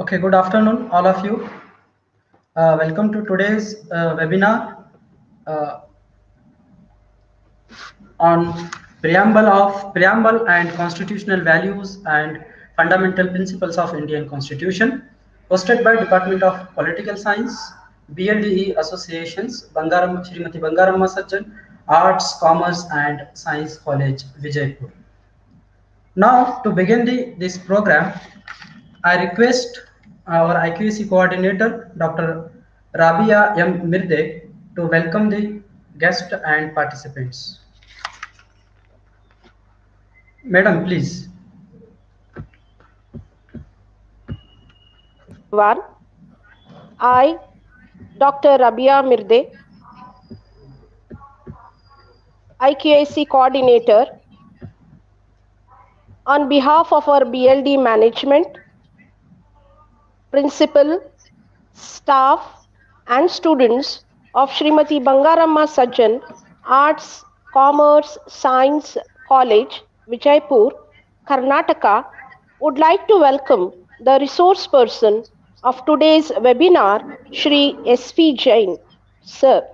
Okay, good afternoon, all of you. Welcome to today's webinar uh, on preamble and constitutional values and fundamental principles of Indian Constitution, hosted by Department of Political Science, BLDE Associations, Srimati Bangaramma Sajjan, Arts, Commerce and Science College, Vijaypur. Now, to begin this program, I request our IQAC coordinator, Dr. Rabia M. Mirde, to welcome the guest and participants. Madam, please. Everyone. I, Dr. Rabia Mirde, IQAC coordinator, on behalf of our BLD management, principal, staff, and students of Srimati Bangaramma Sajjan Arts, Commerce, Science College, Vijaypur, Karnataka, would like to welcome the resource person of today's webinar, Shri S.P. Jain, Sir.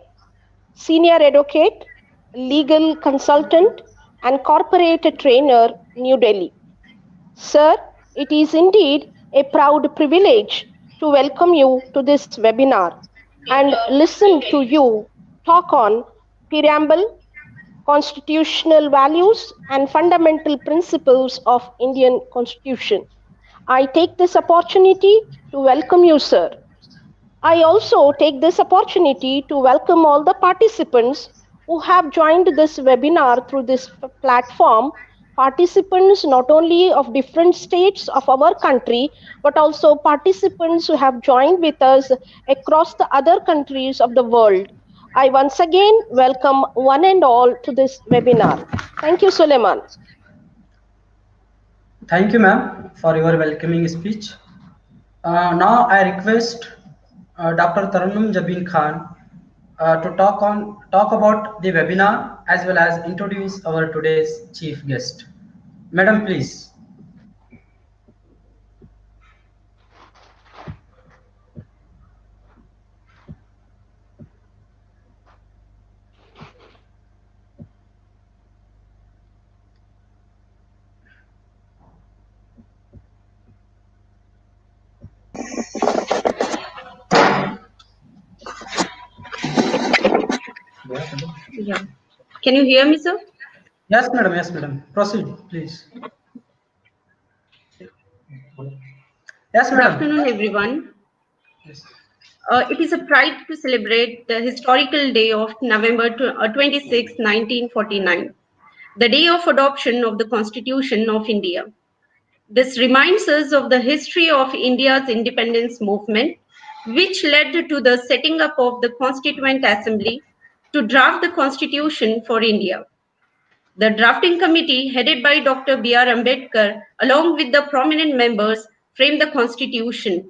Senior Advocate, Legal Consultant, and Corporate Trainer, New Delhi. Sir, it is indeed a proud privilege to welcome you to this webinar and listen to you talk on preamble, constitutional values, and fundamental principles of Indian Constitution. I take this opportunity to welcome you, sir. I also take this opportunity to welcome all the participants who have joined this webinar through this platform. Participants not only of different states of our country, but also participants who have joined with us across the other countries of the world. I once again welcome one and all to this webinar. Thank you, Suleiman. Thank you, ma'am, for your welcoming speech. Now I request Dr. Tarannum Jabin Khan to talk about the webinar as well as introduce our today's chief guest. Madam, please. Yeah. Can you hear me, sir? Yes, madam. Yes, madam. Proceed, please. Yes, Good madam. afternoon, everyone. Yes. It is a pride to celebrate the historical day of November 26, 1949, the day of adoption of the Constitution of India. This reminds us of the history of India's independence movement, which led to the setting up of the Constituent Assembly to draft the Constitution for India. The drafting committee, headed by Dr. B.R. Ambedkar, along with the prominent members, framed the Constitution,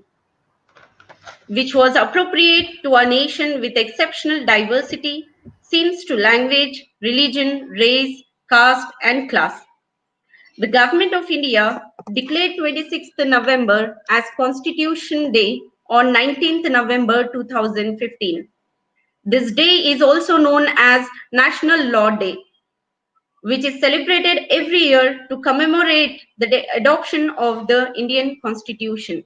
which was appropriate to a nation with exceptional diversity, since to language, religion, race, caste, and class. The Government of India declared 26th November as Constitution Day on 19th November 2015. This day is also known as National Law Day, which is celebrated every year to commemorate the adoption of the Indian Constitution.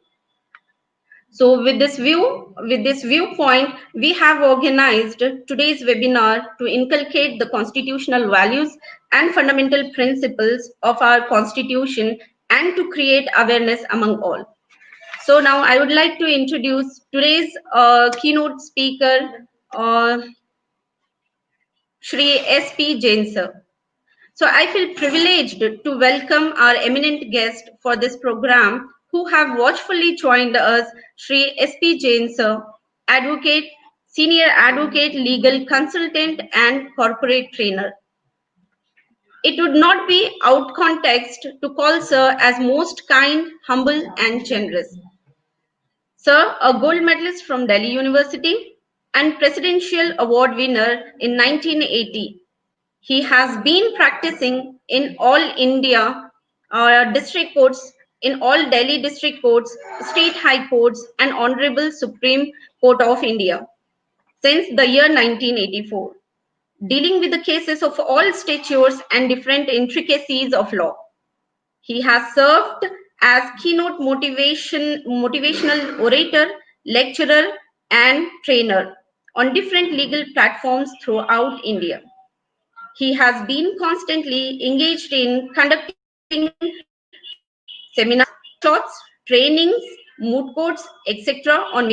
So with this viewpoint, we have organized today's webinar to inculcate the constitutional values and fundamental principles of our constitution and to create awareness among all. So now I would like to introduce today's keynote speaker, Shri S.P. Jain sir. So I feel privileged to welcome our eminent guest for this program who have watchfully joined us, Shri S.P. Jain sir, advocate, senior advocate, legal consultant and corporate trainer. It would not be out context to call sir as most kind, humble and generous. Sir, a gold medalist from Delhi University and Presidential Award winner in 1980. He has been practicing in all India district courts in all Delhi district courts, state high courts, and Honorable Supreme Court of India since the year 1984, dealing with the cases of all statutes and different intricacies of law. He has served as keynote motivational orator, lecturer, and trainer on different legal platforms throughout India. He has been constantly engaged in conducting seminars, workshops, trainings, moot courts, etc. on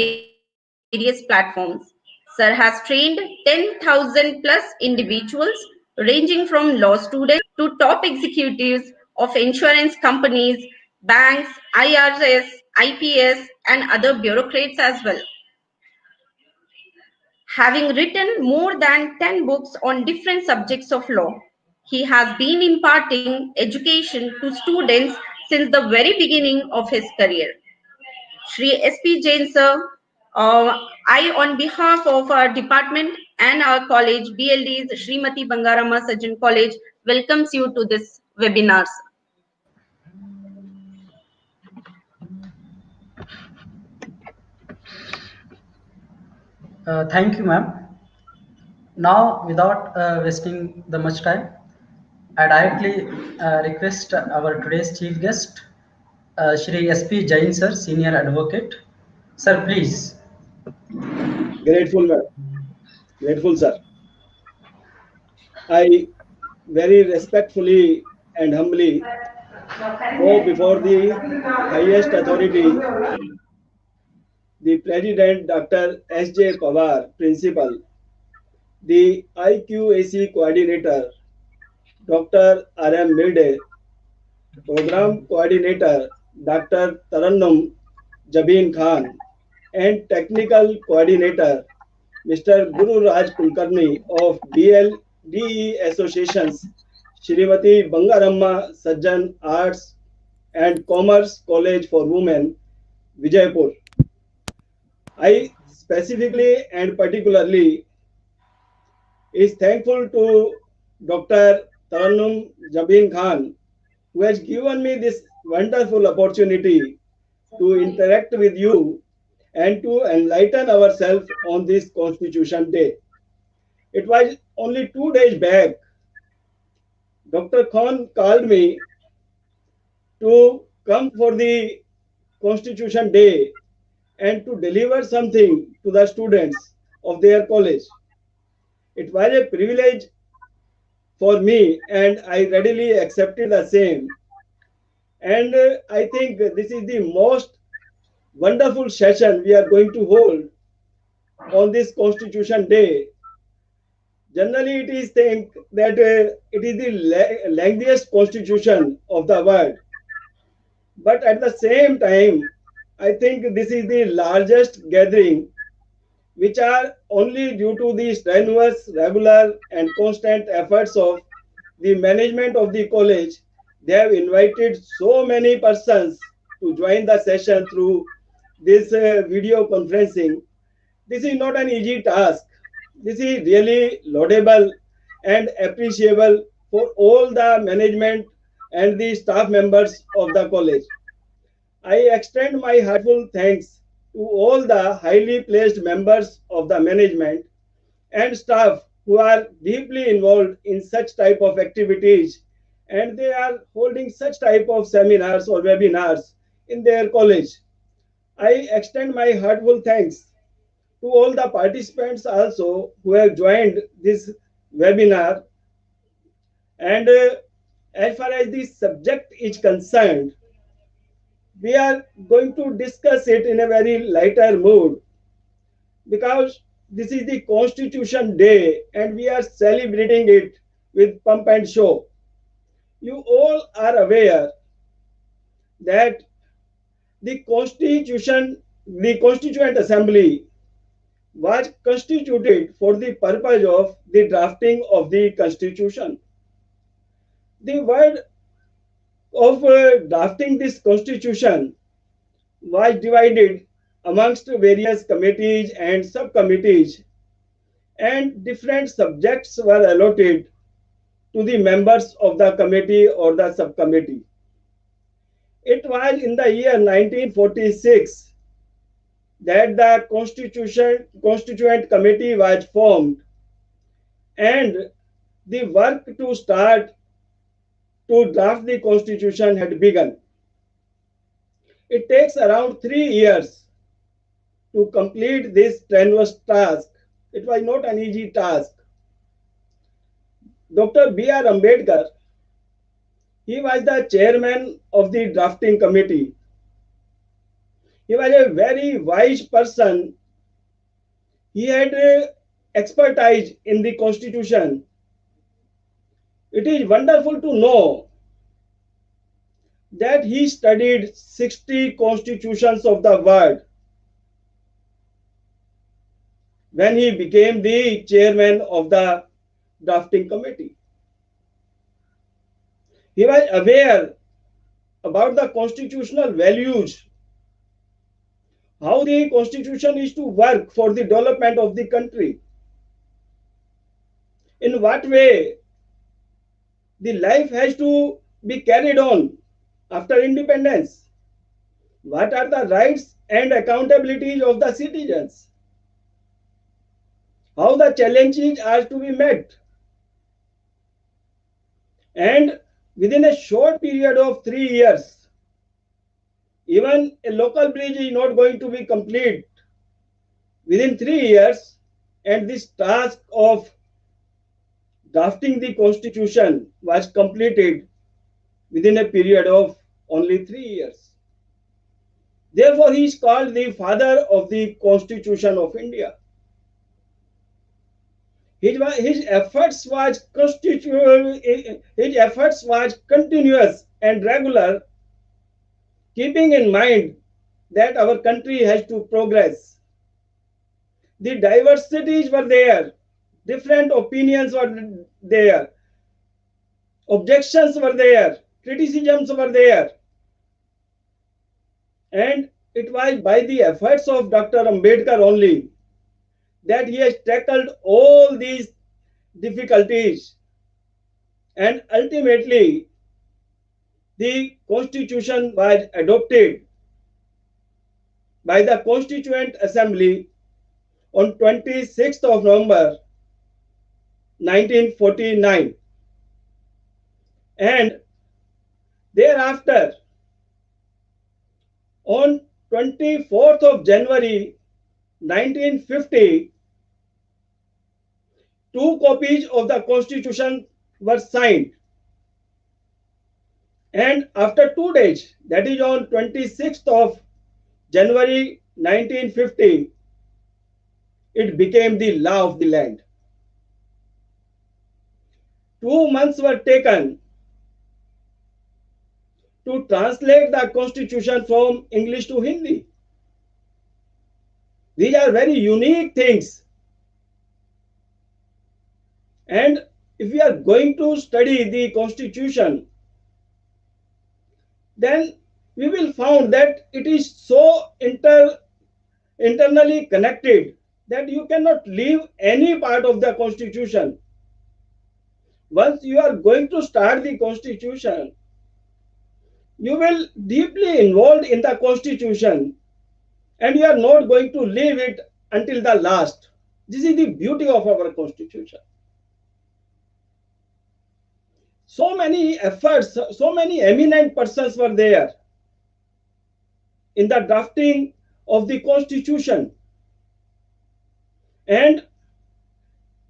various platforms. Sir has trained 10,000 plus individuals ranging from law students to top executives of insurance companies, banks, IRS, IPS, and other bureaucrats as well. Having written more than 10 books on different subjects of law, he has been imparting education to students since the very beginning of his career. Shri S.P. Jain sir, I on behalf of our department and our college, BLD's Srimati Bangaramma Sajjan College, welcomes you to this webinar. Thank you, ma'am. Now, without wasting the much time, I directly request our today's chief guest, Shri S.P. Jain sir, Senior Advocate. Sir, please. Grateful, ma'am. Grateful, sir. I very respectfully and humbly go before the highest authority, the President Dr. S.J. Pawar, Principal, the IQAC Coordinator, Dr. R.M. Milde, Program Coordinator, Dr. Tarannum Jabin Khan, and Technical Coordinator, Mr. Guru Raj Kulkarni of BLDE Associations, Srimati Bangaramma Sajjan Arts and Commerce College for Women, Vijaypur. I specifically and particularly is thankful to Dr. Tarannum Jabin Khan, who has given me this wonderful opportunity to interact with you and to enlighten ourselves on this Constitution Day. It was only 2 days back, Dr. Khan called me to come for the Constitution Day and to deliver something to the students of their college. It was a privilege for me and I readily accepted the same. And I think this is the most wonderful session we are going to hold on this Constitution Day. Generally, it is think that it is the lengthiest constitution of the world. But at the same time, I think this is the largest gathering, which are only due to the strenuous, regular, and constant efforts of the management of the college. They have invited so many persons to join the session through this video conferencing. This is not an easy task. This is really laudable and appreciable for all the management and the staff members of the college. I extend my heartfelt thanks to all the highly placed members of the management and staff who are deeply involved in such type of activities, and they are holding such type of seminars or webinars in their college. I extend my heartfelt thanks to all the participants also who have joined this webinar. And as far as the subject is concerned, we are going to discuss it in a very lighter mood because this is the Constitution Day and we are celebrating it with pump and show. You all are aware that the Constituent Assembly was constituted for the purpose of the drafting of the Constitution. The word of drafting this Constitution was divided amongst various committees and subcommittees, and different subjects were allotted to the members of the committee or the subcommittee. it was in the year 1946 that the Constituent Committee was formed, and the work to start to draft the constitution had begun. It takes around 3 years to complete this strenuous task. It was not an easy task. Dr. B.R. Ambedkar, he was the chairman of the drafting committee. He was a very wise person. He had expertise in the constitution. It is wonderful to know that he studied 60 constitutions of the world when he became the chairman of the drafting committee. He was aware about the constitutional values, how the constitution is to work for the development of the country, in what way the life has to be carried on after independence, what are the rights and accountabilities of the citizens, how the challenges are to be met. And within a short period of 3 years, even a local bridge is not going to be complete within 3 years, and this task of drafting the constitution was completed within a period of only 3 years. Therefore, he is called the father of the Constitution of India. His efforts was continuous and regular, keeping in mind that our country has to progress. The diversities were there, different opinions were there, objections were there, criticisms were there. And it was by the efforts of Dr. Ambedkar only that he has tackled all these difficulties, and ultimately the constitution was adopted by the Constituent Assembly on 26th of November 1949, and thereafter on 24th of January 1950, 2 copies of the constitution were signed, and after 2 days, that is on 26th of January 1950, it became the law of the land. 2 months were taken to translate the constitution from English to Hindi. These are very unique things. And if we are going to study the constitution, then we will find that it is so internally connected that you cannot leave any part of the constitution. Once you are going to start the constitution, you will deeply involved in the constitution, and you are not going to leave it until the last. This is the beauty of our constitution. So many efforts, so many eminent persons were there in the drafting of the constitution. And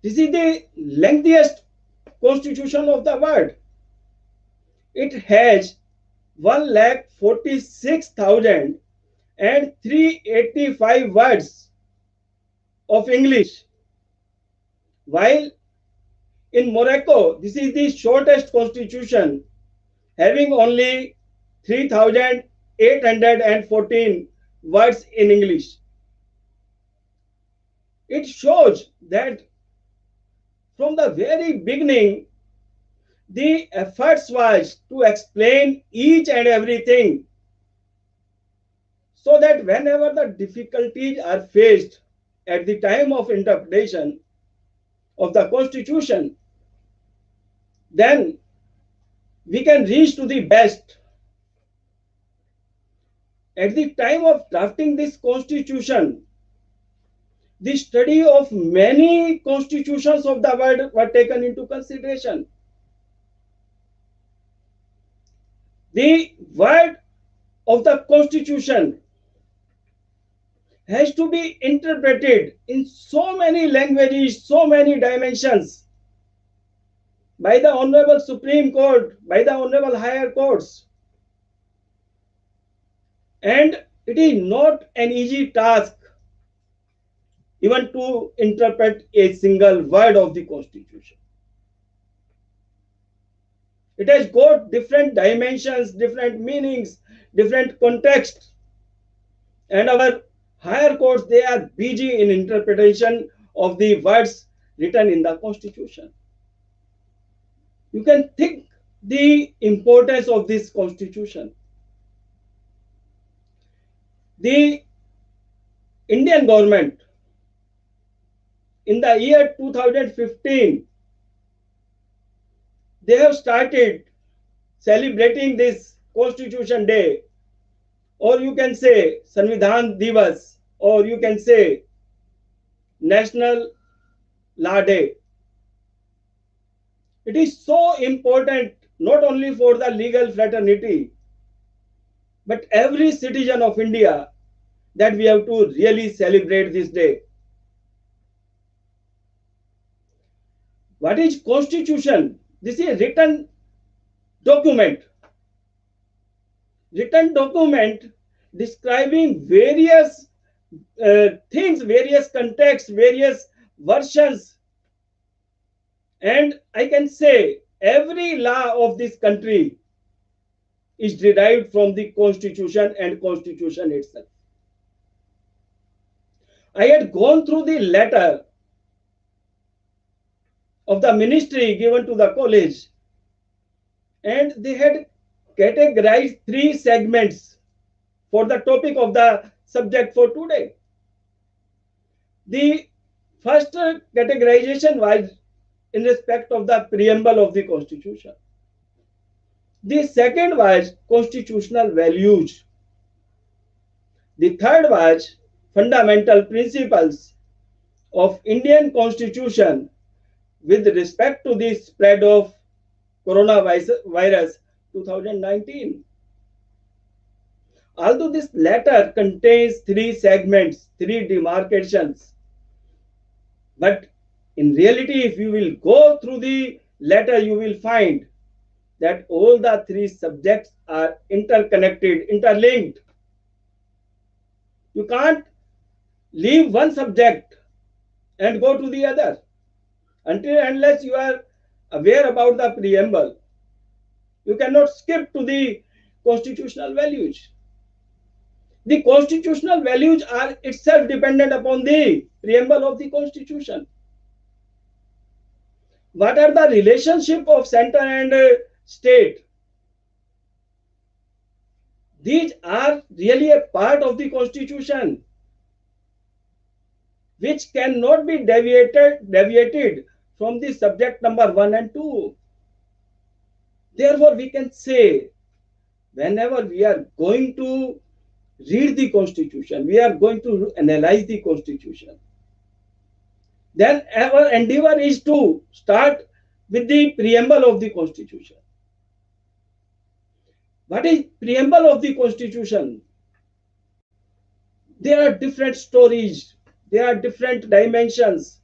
this is the lengthiest constitution of the world. It has 1,46,385 words of English, while in Morocco, this is the shortest constitution, having only 3,814 words in English. It shows that from the very beginning, the efforts was to explain each and everything, so that whenever the difficulties are faced at the time of interpretation of the constitution, then we can reach to the best at the time of drafting this constitution, the study of many constitutions of the world were taken into consideration. The word of the constitution has to be interpreted in so many languages, so many dimensions by the Honorable Supreme Court, by the Honorable Higher Courts. And it is not an easy task even to interpret a single word of the Constitution. It has got different dimensions, different meanings, different contexts. And our higher courts, they are busy in interpretation of the words written in the Constitution. You can think the importance of this Constitution. The Indian government in the year 2015, they have started celebrating this Constitution Day, or you can say Sanvidhan Divas, or you can say National Law Day. It is so important not only for the legal fraternity, but every citizen of India that we have to really celebrate this day. What is Constitution? This is a written document. Written document describing various things, various contexts, various versions. And I can say every law of this country is derived from the Constitution and Constitution itself. I had gone through the letter of the ministry given to the college, and they had categorized 3 segments for the topic of the subject for today. The first categorization was in respect of the preamble of the Constitution. The second was constitutional values. The third was fundamental principles of Indian Constitution with respect to the spread of coronavirus 2019. Although this letter contains 3 segments, 3 demarcations, but in reality, if you will go through the letter, you will find that all the 3 subjects are interconnected, interlinked. You can't leave one subject and go to the other unless you are aware about the preamble. You cannot skip to the constitutional values. The constitutional values are itself dependent upon the preamble of the Constitution. What are the relationship of center and state? These are really a part of the Constitution which cannot be deviated from the subject number 1 and 2. Therefore, we can say whenever we are going to read the Constitution, we are going to analyze the Constitution, then our endeavor is to start with the preamble of the Constitution. What is preamble of the Constitution? There are different stories, there are different dimensions,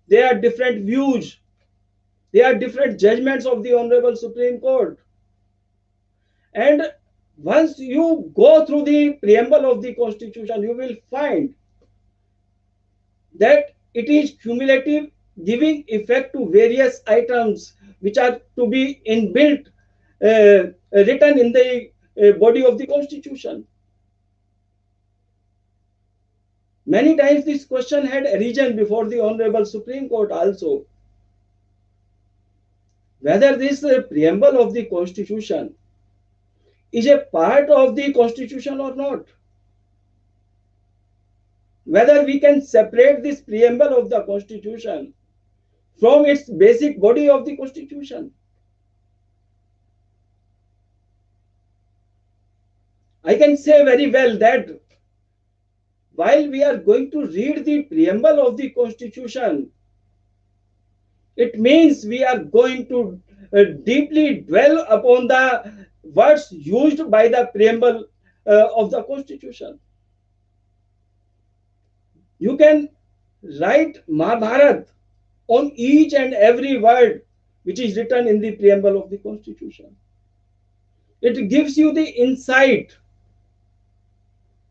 there are different views, there are different judgments of the Honorable Supreme Court. And once you go through the preamble of the Constitution, you will find that it is cumulative, giving effect to various items which are to be inbuilt, written in the body of the Constitution. Many times this question had arisen before the Honorable Supreme Court also, whether this preamble of the Constitution is a part of the Constitution or not. Whether we can separate this preamble of the Constitution from its basic body of the Constitution. I can say very well that while we are going to read the preamble of the Constitution, it means we are going to deeply dwell upon the words used by the preamble of the Constitution. You can write Mahabharat on each and every word which is written in the preamble of the Constitution. It gives you the insight.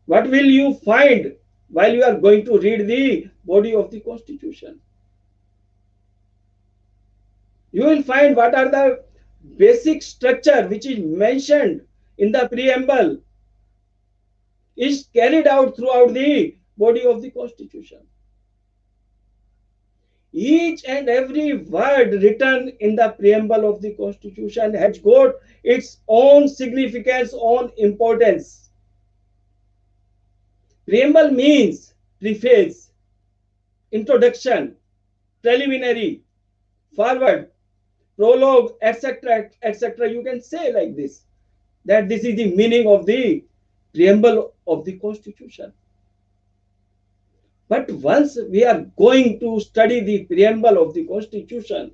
What will you find while you are going to read the body of the Constitution? You will find what are the basic structure which is mentioned in the preamble is carried out throughout the body of the Constitution. Each and every word written in the preamble of the Constitution has got its own significance, own importance. Preamble means preface, introduction, preliminary, forward, prologue, etc., etc. You can say like this, that this is the meaning of the preamble of the Constitution. But once we are going to study the preamble of the Constitution,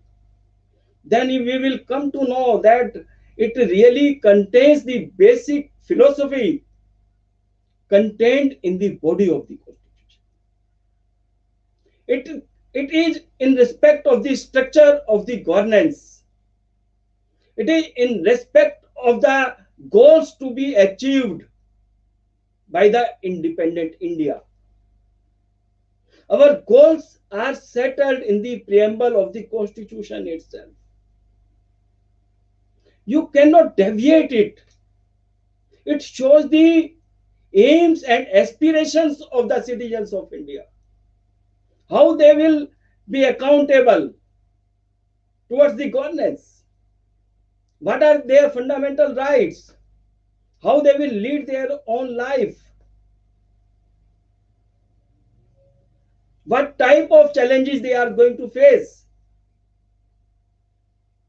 then we will come to know that it really contains the basic philosophy contained in the body of the Constitution. It is in respect of the structure of the governance. It is in respect of the goals to be achieved by the independent India. Our goals are settled in the preamble of the Constitution itself. You cannot deviate it. It shows the aims and aspirations of the citizens of India, how they will be accountable towards the governance, what are their fundamental rights, how they will lead their own life, what type of challenges they are going to face.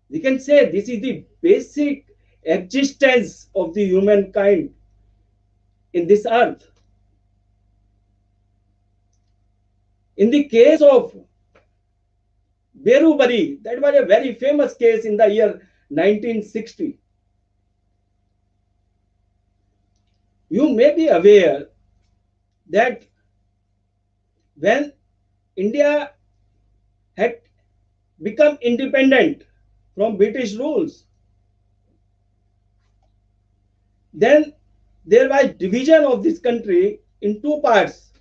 We can say this is the basic existence of the humankind in this earth. In the case of Berubari, that was a very famous case in the year 1960. You may be aware that when India had become independent from British rules, then there was division of this country in two parts,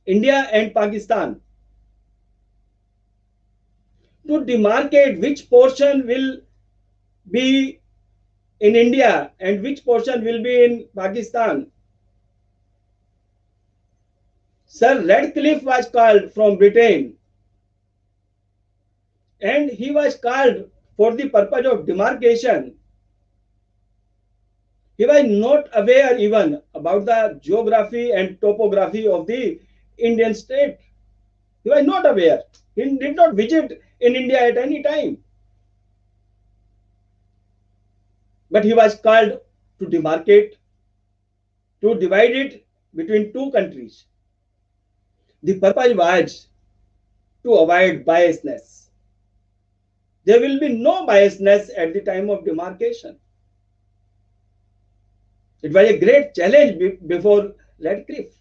India and Pakistan. To demarcate which portion will be in India and which portion will be in Pakistan, Sir Radcliffe was called from Britain, and he was called for the purpose of demarcation. He was not aware even about the geography and topography of the Indian state. He was not aware. He did not visit in India at any time. But he was called to demarcate, to divide it between two countries. The purpose was to avoid biasness. There will be no biasness at the time of demarcation. It was a great challenge before Radcliffe.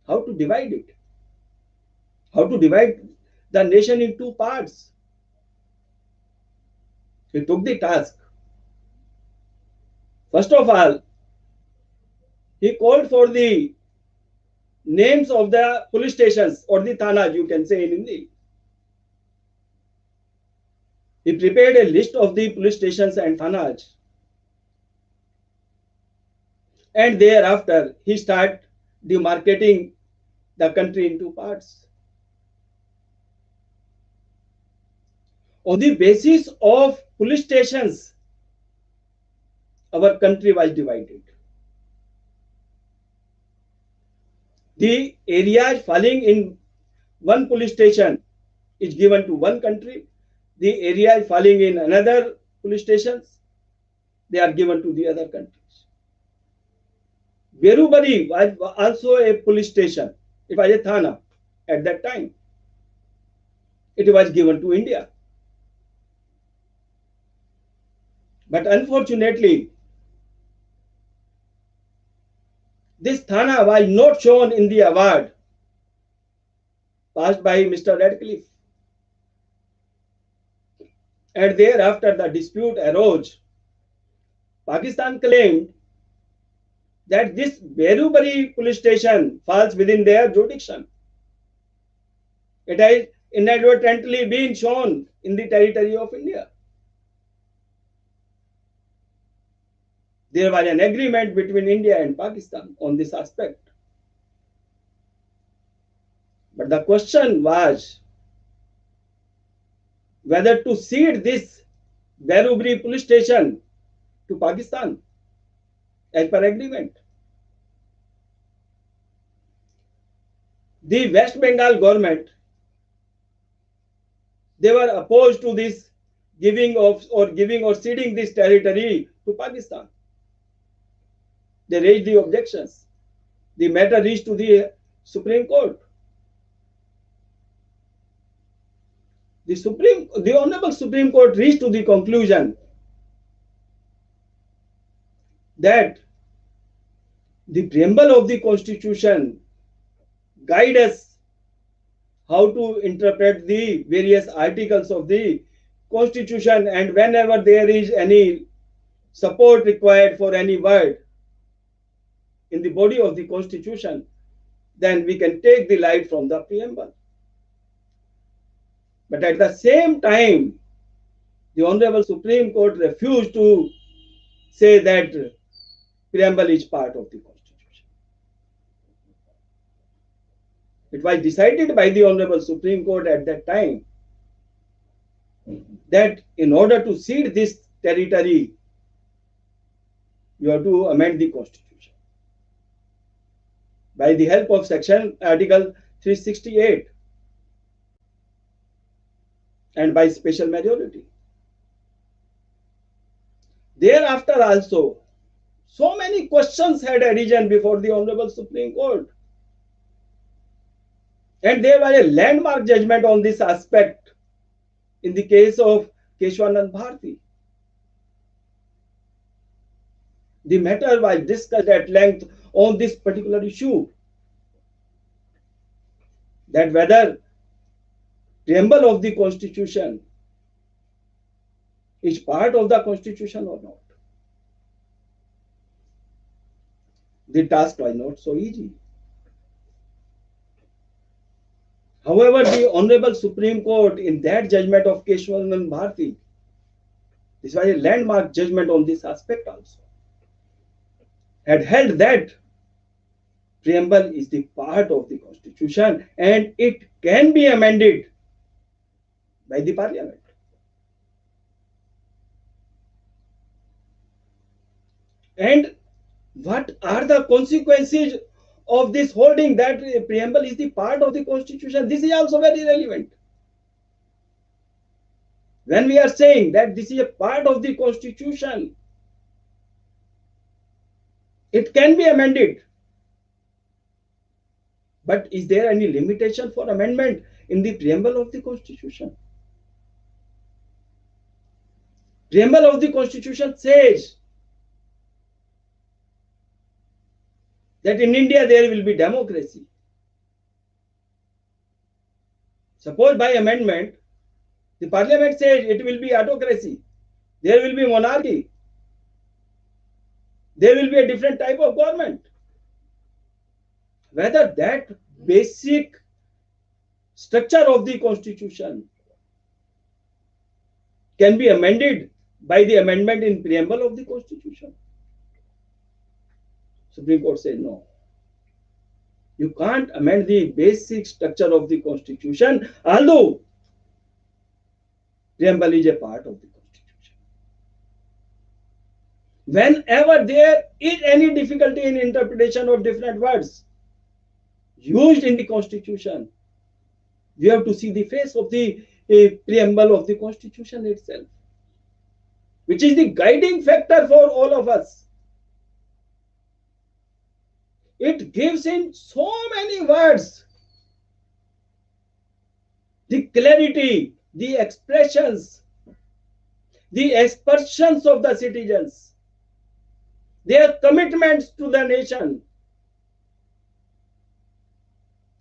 How to divide it? How to divide the nation in two parts? He took the task. First of all, he called for the names of the police stations, or the thanas, you can say in Hindi. He prepared a list of the police stations and thanas. And thereafter, he started demarcating the country into parts. On the basis of police stations, our country was divided. The areas falling in one police station is given to one country. The areas falling in another police stations, they are given to the other countries. Berubari was also a police station. It was a thana at that time. It was given to India. But unfortunately, this thana was not shown in the award passed by Mr. Radcliffe. And thereafter the dispute arose. Pakistan claimed that this Berubari police station falls within their jurisdiction. It has inadvertently been shown in the territory of India. There was an agreement between India and Pakistan on this aspect. But the question was whether to cede this Berubari police station to Pakistan as per agreement. The West Bengal government, they were opposed to this giving or ceding this territory to Pakistan. They raised the objections. The matter reached to the Supreme Court. The Honorable Supreme Court reached to the conclusion that the preamble of the Constitution guide us how to interpret the various articles of the Constitution, and whenever there is any support required for any word in the body of the Constitution, then we can take the light from the preamble. But at the same time, the Honorable Supreme Court refused to say that preamble is part of the Constitution. It was decided by the Honorable Supreme Court at that time that in order to cede this territory, you have to amend the Constitution by the help of Article 368 and by special majority. Thereafter also, so many questions had arisen before the Honorable Supreme Court. And there was a landmark judgment on this aspect in the case of Keshwanand Bharti. The matter was discussed at length on this particular issue, that whether preamble of the Constitution is part of the Constitution or not. The task was not so easy. However, the Honorable Supreme Court in that judgment of Keshwanand Bharti, this was a landmark judgment on this aspect also, had held that preamble is the part of the Constitution and it can be amended by the Parliament. And what are the consequences of this holding that preamble is the part of the Constitution? This is also very relevant. When we are saying that this is a part of the Constitution, it can be amended. But is there any limitation for amendment in the preamble of the Constitution? Preamble of the Constitution says that in India there will be democracy. Suppose by amendment, the Parliament says it will be autocracy, there will be monarchy, there will be a different type of government. Whether that basic structure of the Constitution can be amended by the amendment in preamble of the Constitution. Supreme Court said no. You can't amend the basic structure of the Constitution, although preamble is a part of the Constitution. Whenever there is any difficulty in interpretation of different words used in the Constitution, we have to see the face of the preamble of the Constitution itself, which is the guiding factor for all of us. It gives in so many words the clarity, the expressions, the expressions of the citizens, their commitments to the nation,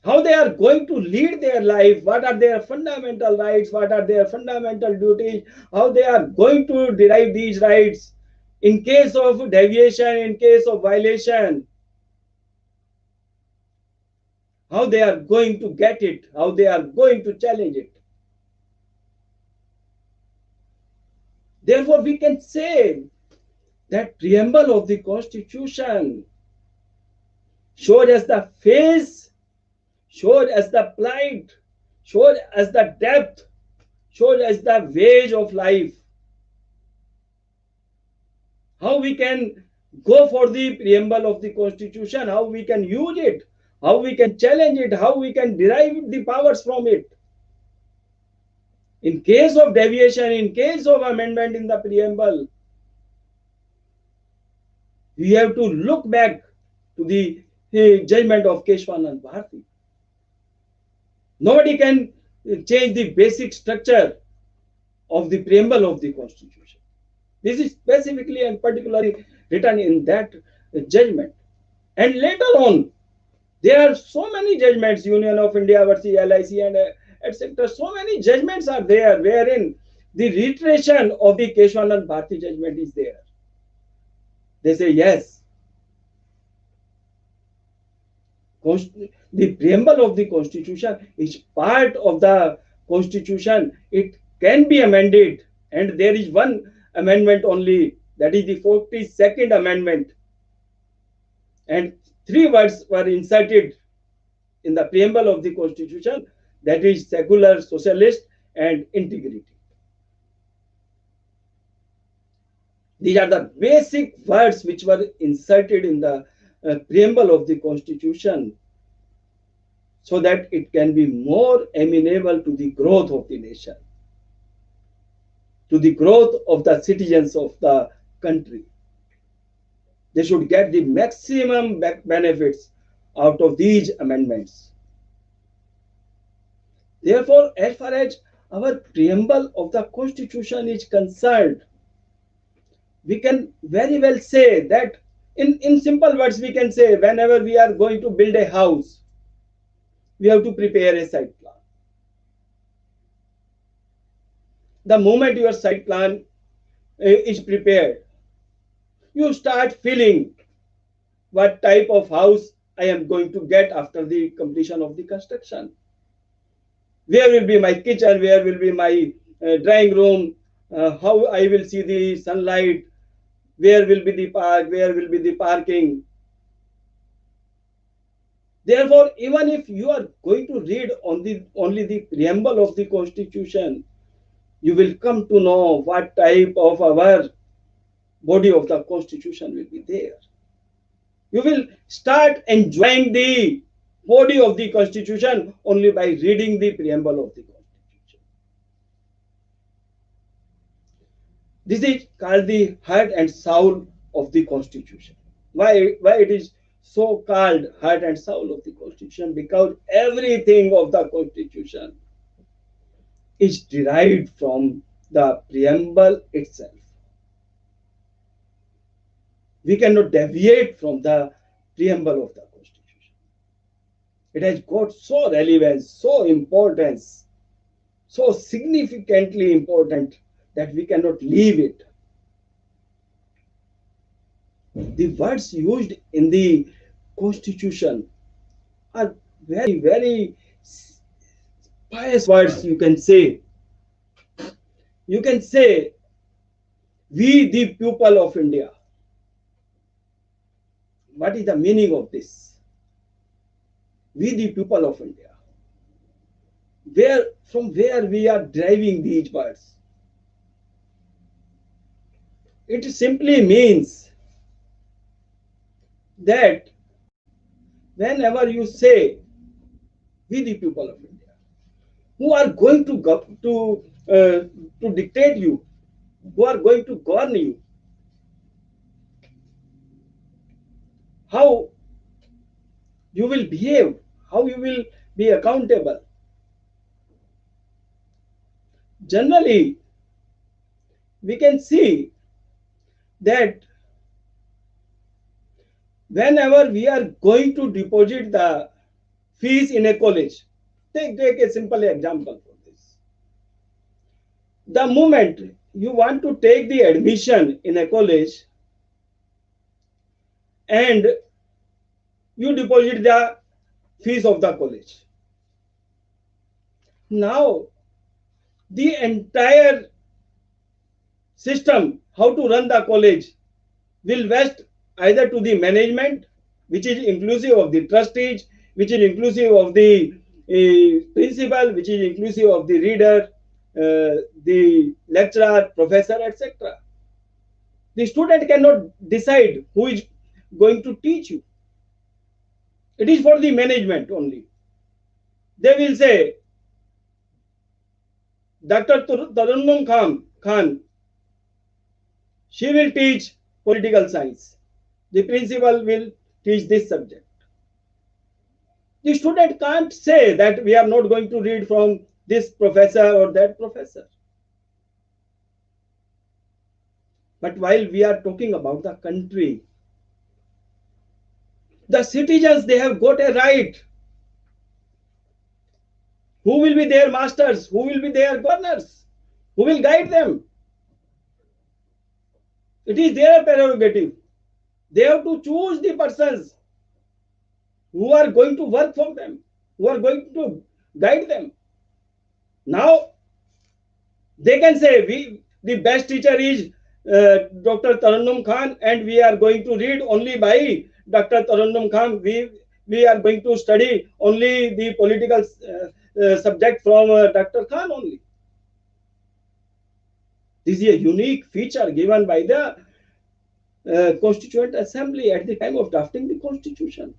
how they are going to lead their life, what are their fundamental rights, what are their fundamental duties, how they are going to derive these rights in case of deviation, in case of violation, how they are going to get it, how they are going to challenge it. Therefore, we can say that preamble of the Constitution shows us the face, shows us the plight, shows us the depth, shows us the wage of life. How we can go for the preamble of the Constitution, how we can use it, how we can challenge it, how we can derive the powers from it. In case of deviation, in case of amendment in the preamble, we have to look back to the judgment of Keshwanand Bharati. Nobody can change the basic structure of the preamble of the Constitution. This is specifically and particularly written in that judgment. And later on, there are so many judgments, Union of India versus LIC and etc. So many judgments are there wherein the reiteration of the Keshwanand Bharati judgment is there. They say yes, the preamble of the Constitution is part of the Constitution. It can be amended, and there is one amendment only, that is the 42nd Amendment. And 3 words were inserted in the preamble of the Constitution, that is secular, socialist, and integrity. These are the basic words which were inserted in the preamble of the Constitution so that it can be more amenable to the growth of the nation, to the growth of the citizens of the country. They should get the maximum benefits out of these amendments. Therefore, as far as our preamble of the Constitution is concerned, we can very well say that in simple words, we can say whenever we are going to build a house, we have to prepare a site plan. The moment your site plan is prepared, you start feeling what type of house I am going to get after the completion of the construction. Where will be my kitchen? Where will be my drawing room? How I will see the sunlight? Where will be the park? Where will be the parking? Therefore, even if you are going to read only the preamble of the Constitution, you will come to know what type of our body of the Constitution will be there. You will start enjoying the body of the Constitution only by reading the preamble of the Constitution. This is called the heart and soul of the Constitution. Why it is so called heart and soul of the Constitution? Because everything of the Constitution is derived from the preamble itself. We cannot deviate from the preamble of the Constitution. It has got so relevance, so importance, so significantly important that we cannot leave it. The words used in the Constitution are very, very pious words, you can say. You can say, we the people of India. What is the meaning of this? We the people of India. From where we are deriving these words? It simply means that whenever you say, we the people of India, who are going to dictate you, who are going to govern you, how you will behave, how you will be accountable. Generally, we can see that whenever we are going to deposit the fees in a college, take a simple example for this. The moment you want to take the admission in a college and you deposit the fees of the college, now the entire system, how to run the college, will vest either to the management, which is inclusive of the trustees, which is inclusive of the principal, which is inclusive of the reader, the lecturer, professor, etc. The student cannot decide who is going to teach you. It is for the management only. They will say, Dr. Tarannum Khan, she will teach political science. The principal will teach this subject. The student can't say that we are not going to read from this professor or that professor. But while we are talking about the country, the citizens, they have got a right. Who will be their masters? Who will be their governors? Who will guide them? It is their prerogative. They have to choose the persons who are going to work for them, who are going to guide them. Now, they can say, the best teacher is Dr. Tarannum Khan, and we are going to read only by Dr. Tarannum Khan. We are going to study only the political subject from Dr. Khan only. This is a unique feature given by the Constituent Assembly at the time of drafting the Constitution.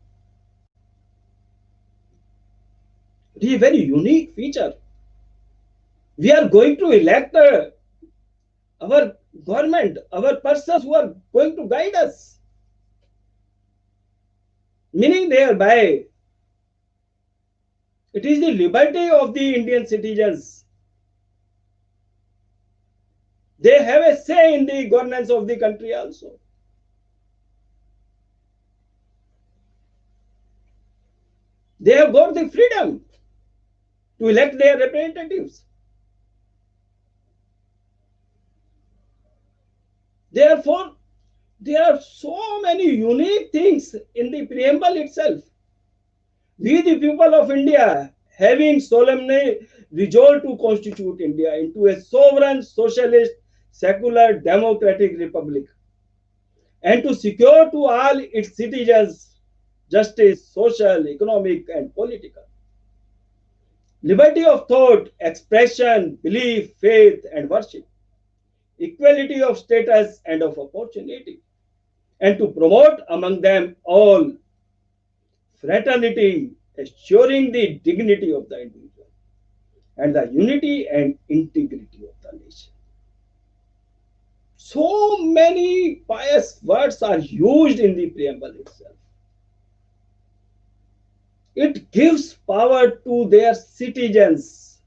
It is a very unique feature. We are going to elect our government, our persons who are going to guide us. Meaning thereby, it is the liberty of the Indian citizens. They have a say in the governance of the country also. They have got the freedom to elect their representatives. Therefore, there are so many unique things in the preamble itself. We, the people of India, having solemnly resolved to constitute India into a sovereign, socialist, secular, democratic republic, and to secure to all its citizens justice, social, economic, and political, liberty of thought, expression, belief, faith, and worship, equality of status and of opportunity, and to promote among them all fraternity, assuring the dignity of the individual and the unity and integrity of the nation. So many pious words are used in the preamble itself. It gives power to their citizens.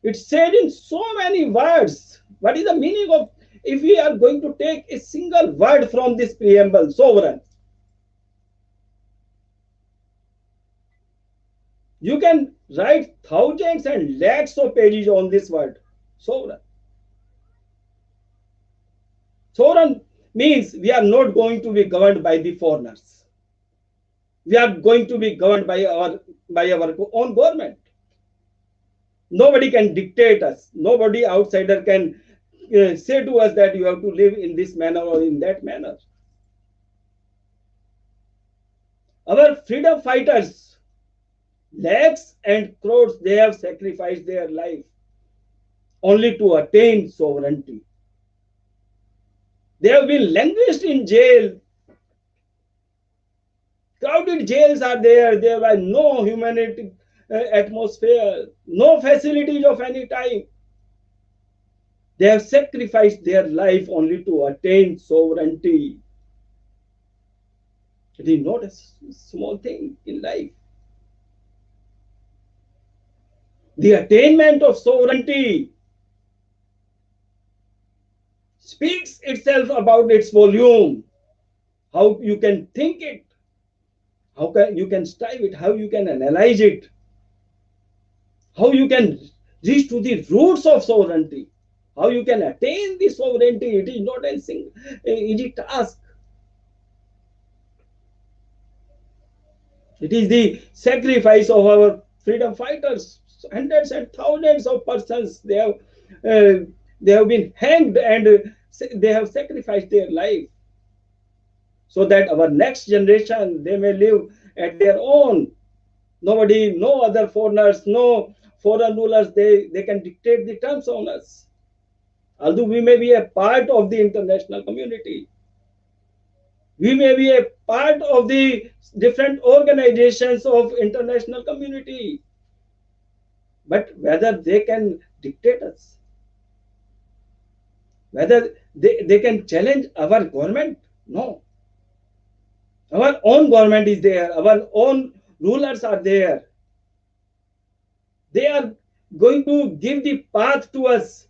It's said in so many words. What is the meaning of, if we are going to take a single word from this preamble, sovereign? You can write thousands and lakhs of pages on this word, sovereign. Sovereign means we are not going to be governed by the foreigners. We are going to be governed by our own government. Nobody can dictate us. Nobody outsider can say to us that you have to live in this manner or in that manner. Our freedom fighters, lakhs and crores, they have sacrificed their life only to attain sovereignty. They have been languished in jail. Crowded jails are there. There was no humanitarian atmosphere, no facilities of any type. They have sacrificed their life only to attain sovereignty. It is not a small thing in life. The attainment of sovereignty speaks itself about its volume, how you can think it, how you can strive it, how you can analyze it, how you can reach to the roots of sovereignty, how you can attain the sovereignty. It is not an easy task. It is the sacrifice of our freedom fighters. Hundreds and thousands of persons, uh, they have been hanged, and they have sacrificed their life so that our next generation, they may live at their own. Nobody, no other foreigners, no foreign rulers, they can dictate the terms on us. Although we may be a part of the international community, we may be a part of the different organizations of international community, but whether they can dictate us, whether they can challenge our government, no. Our own government is there, our own rulers are there. They are going to give the path to us.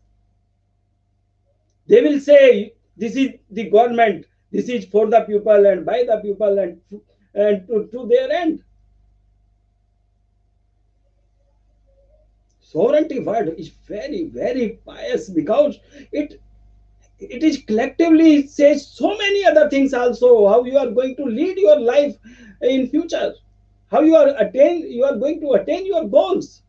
They will say, this is the government, this is for the people and by the people, and to their end. Sovereignty word is very, very pious because it is collectively says so many other things also, how you are going to lead your life in future, how you are going to attain your goals.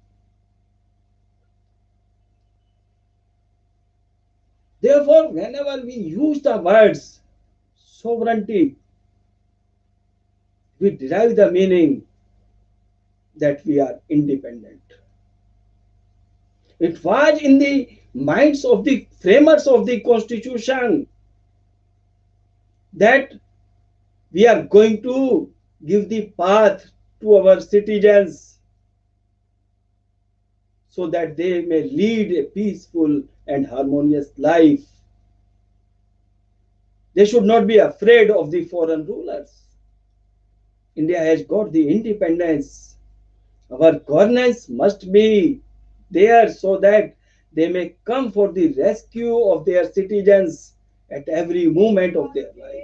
Therefore, whenever we use the words sovereignty, we derive the meaning that we are independent. It was in the minds of the framers of the Constitution that we are going to give the path to our citizens so that they may lead a peaceful and harmonious life. They should not be afraid of the foreign rulers. India has got the independence. Our governance must be there so that they may come for the rescue of their citizens at every moment of their life.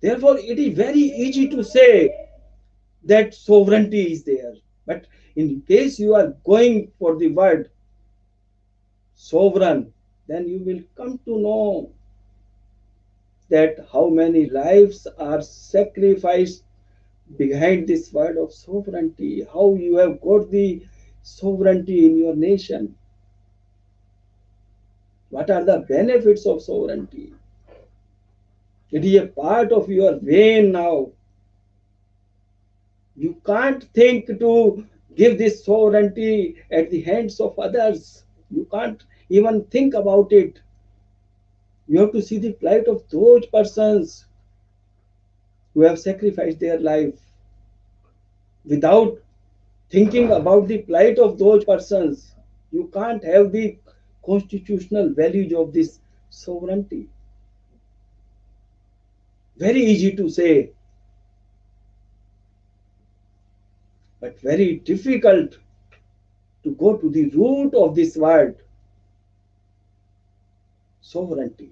Therefore, it is very easy to say that sovereignty is there. But in case you are going for the word sovereign, then you will come to know that how many lives are sacrificed behind this word of sovereignty, how you have got the sovereignty in your nation. What are the benefits of sovereignty? It is a part of your vein now. You can't think to give this sovereignty at the hands of others. You can't even think about it. You have to see the plight of those persons who have sacrificed their life. Without thinking about the plight of those persons, you can't have the constitutional values of this sovereignty. Very easy to say, but very difficult to go to the root of this word, sovereignty.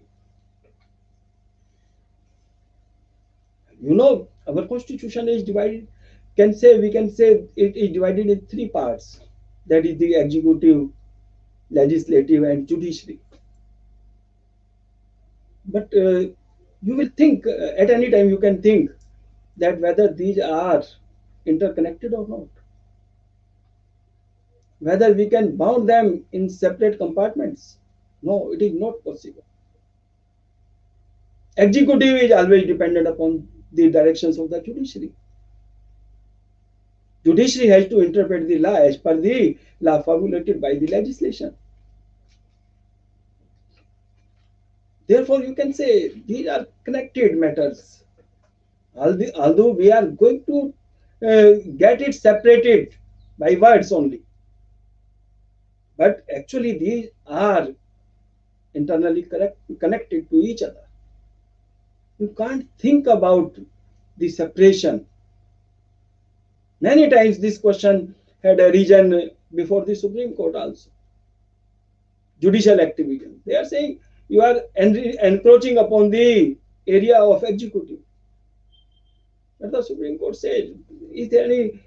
You know, our constitution is divided, we can say it is divided in three parts. That is the executive, legislative, and judiciary. But you will think, at any time you can think that whether these are interconnected or not. Whether we can bound them in separate compartments. No, it is not possible. Executive is always dependent upon the directions of the judiciary. Judiciary has to interpret the law as per the law formulated by the legislation. Therefore, you can say these are connected matters. Although we are going to get it separated by words only. But actually, these are internally connected to each other. You can't think about the separation. Many times this question had arisen before the Supreme Court also. Judicial activism. They are saying you are encroaching upon the area of executive. But the Supreme Court said, is there any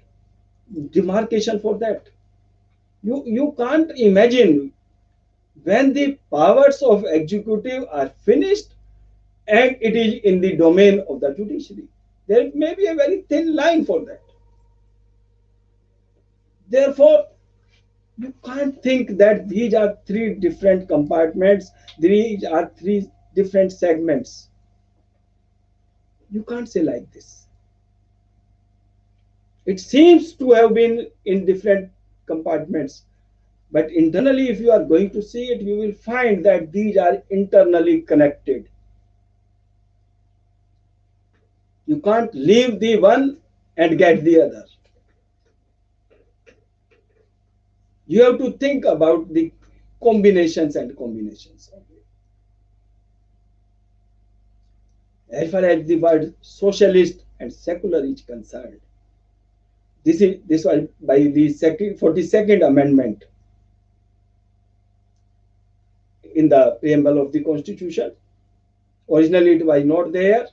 demarcation for that? You can't imagine when the powers of executive are finished and it is in the domain of the judiciary. There may be a very thin line for that. Therefore, you can't think that these are three different compartments, these are three different segments. You can't say like this. It seems to have been in different compartments, but internally, if you are going to see it, you will find that these are internally connected. You can't leave the one and get the other. You have to think about the combinations and combinations of it. As far as the word socialist and secular is concerned, this was by the 42nd Amendment in the preamble of the Constitution. Originally, it was not there.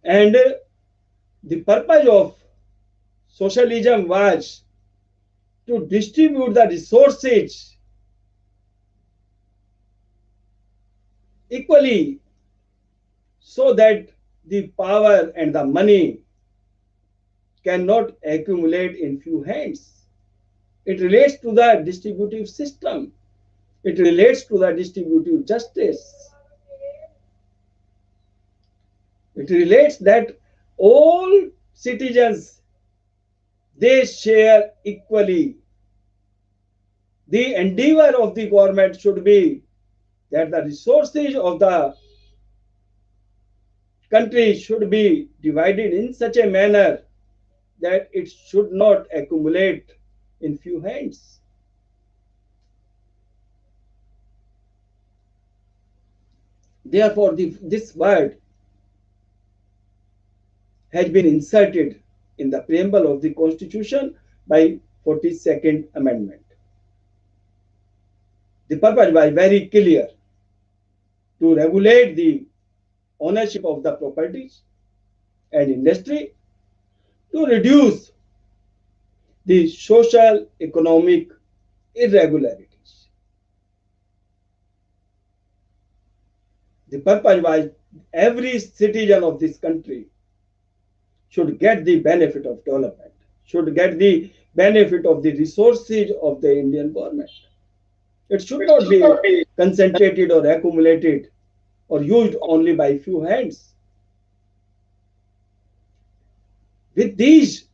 And the purpose of socialism was to distribute the resources equally so that the power and the money cannot accumulate in few hands. It relates to the distributive system. It relates to the distributive justice. It relates that all citizens, they share equally. The endeavor of the government should be that the resources of the country should be divided in such a manner that it should not accumulate in few hands. Therefore, this word has been inserted in the preamble of the Constitution by 42nd Amendment. The purpose was very clear: to regulate the ownership of the properties and industry, to reduce the social economic irregularities. The purpose was every citizen of this country should get the benefit of development, should get the benefit of the resources of the Indian government. It should not be concentrated or accumulated or used only by few hands. With these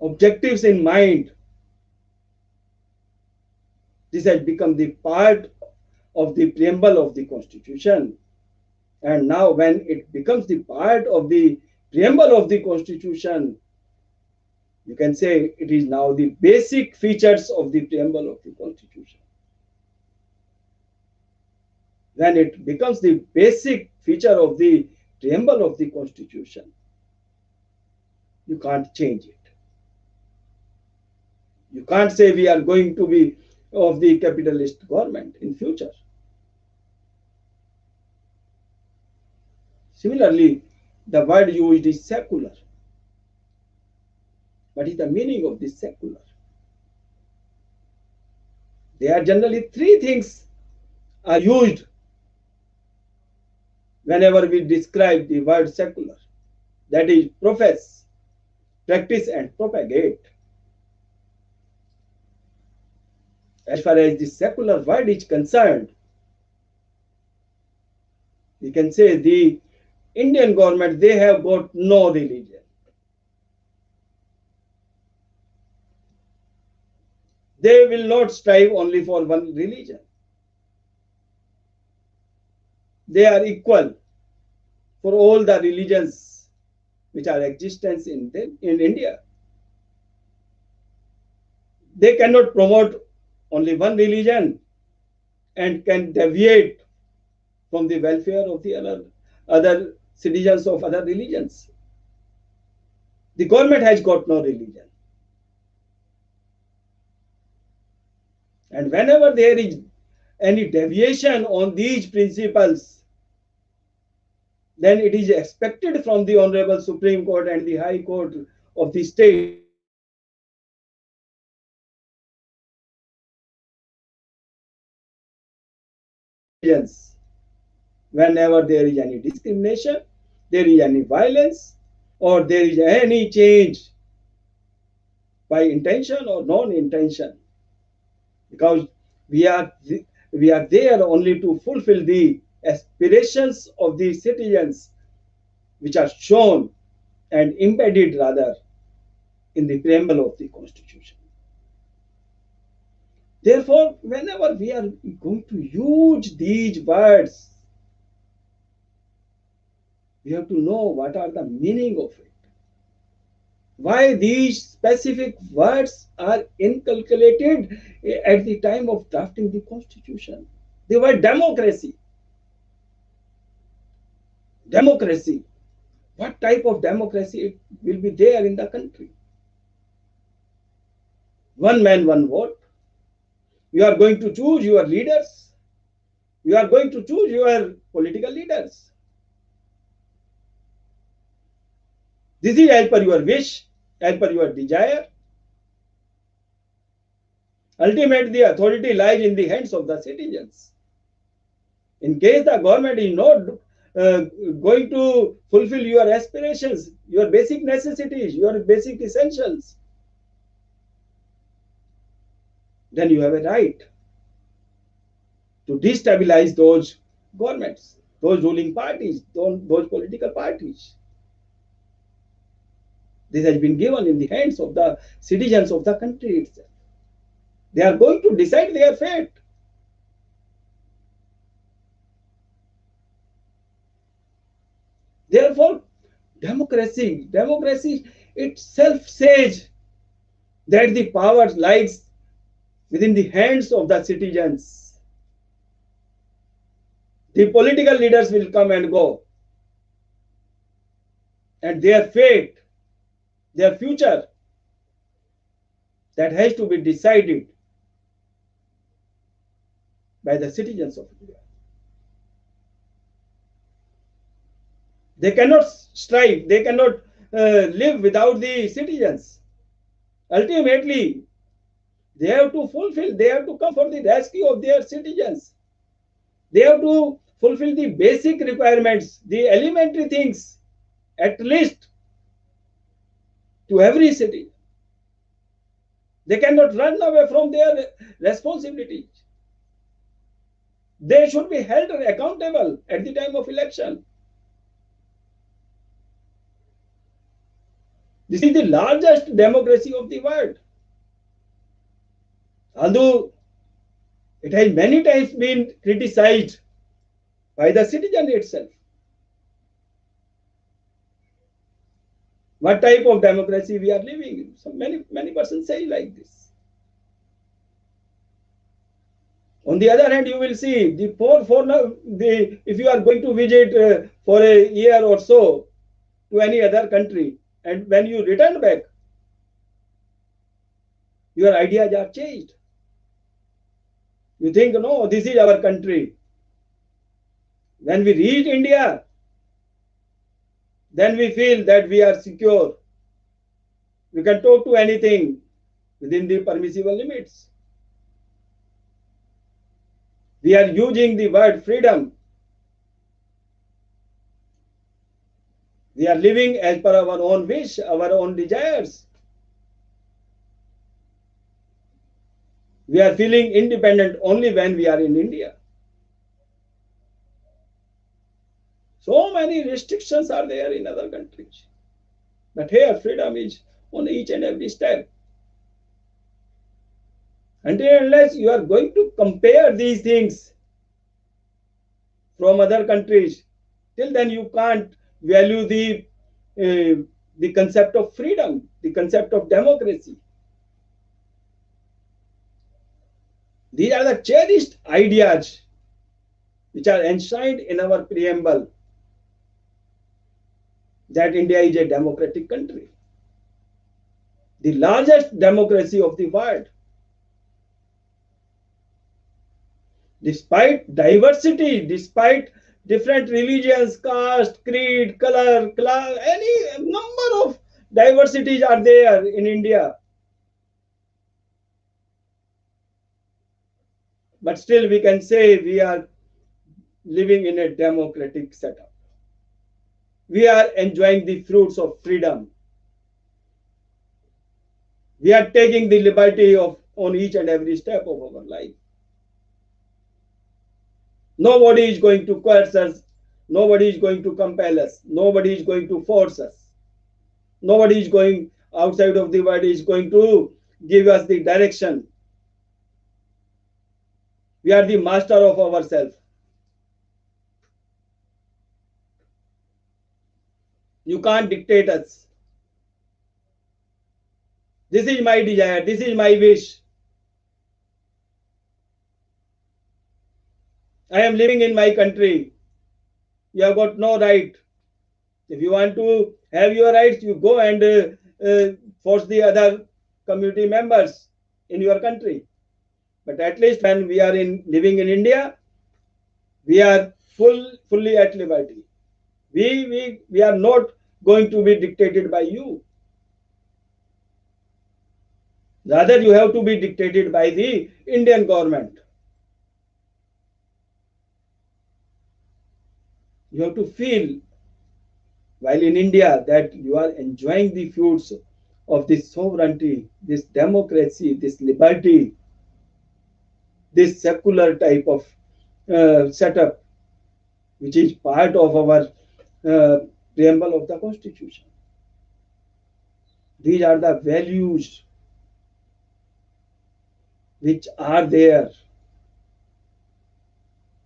objectives in mind, this has become the part of the preamble of the Constitution. And now when it becomes the part of the preamble of the Constitution, you can say it is now the basic features of the preamble of the Constitution. When it becomes the basic feature of the preamble of the Constitution, you can't change it. You can't say we are going to be of the capitalist government in future. Similarly, the word used is secular. What is the meaning of this secular? There are generally three things are used whenever we describe the word secular. That is profess, practice and propagate. As far as the secular word is concerned, we can say the Indian government, they have got no religion. They will not strive only for one religion. They are equal for all the religions which are existence in India. They cannot promote only one religion and can deviate from the welfare of the other citizens of other religions. The government has got no religion. And whenever there is any deviation on these principles, then it is expected from the Honorable Supreme Court and the High Court of the state whenever there is any discrimination, there is any violence, or there is any change by intention or non-intention, because we are there only to fulfill the aspirations of the citizens, which are shown and embedded rather in the preamble of the Constitution. Therefore, whenever we are going to use these words, we have to know what are the meaning of it. Why these specific words are inculcated at the time of drafting the Constitution. The word democracy. Democracy. What type of democracy will be there in the country? One man, one vote. You are going to choose your leaders. You are going to choose your political leaders. This is as per your wish, as per your desire. Ultimately, the authority lies in the hands of the citizens. In case the government is not going to fulfill your aspirations, your basic necessities, your basic essentials, then you have a right to destabilize those governments, those ruling parties, those political parties. This has been given in the hands of the citizens of the country itself. They are going to decide their fate. Therefore, democracy itself says that the power lies within the hands of the citizens. The political leaders will come and go, and their fate, their future, that has to be decided by the citizens of India. They cannot strive, they cannot live without the citizens. Ultimately, they have to fulfill, they have to come for the rescue of their citizens. They have to fulfill the basic requirements, the elementary things, at least to every city. They cannot run away from their responsibilities. They should be held accountable at the time of election. This is the largest democracy of the world. Although it has many times been criticized by the citizen itself. What type of democracy we are living in? So many persons say like this. On the other hand, you will see if you are going to visit for a year or so to any other country, and when you return back, your ideas are changed. You think, no, this is our country. When we reach India, then we feel that we are secure. We can talk to anything within the permissible limits. We are using the word freedom. We are living as per our own wish, our own desires. We are feeling independent only when we are in India. So many restrictions are there in other countries. But here, freedom is on each and every step. Until unless you are going to compare these things from other countries, till then you can't value the concept of freedom, the concept of democracy. These are the cherished ideas which are enshrined in our preamble, that India is a democratic country, the largest democracy of the world. Despite diversity, despite different religions, caste, creed, color, class, any number of diversities are there in India. But still we can say we are living in a democratic setup. We are enjoying the fruits of freedom. We are taking the liberty of on each and every step of our life. Nobody is going to coerce us. Nobody is going to compel us. Nobody is going to force us. Nobody is going outside of the world is going to give us the direction. We are the master of ourselves. You can't dictate us. This is my desire. This is my wish. I am living in my country. You have got no right. If you want to have your rights, you go and force the other community members in your country. But at least when we are living in India, we are fully at liberty. We are not going to be dictated by you. Rather, you have to be dictated by the Indian government. You have to feel while in India that you are enjoying the fruits of this sovereignty, this democracy, this liberty, this secular type of setup, which is part of our preamble of the Constitution. These are the values which are there,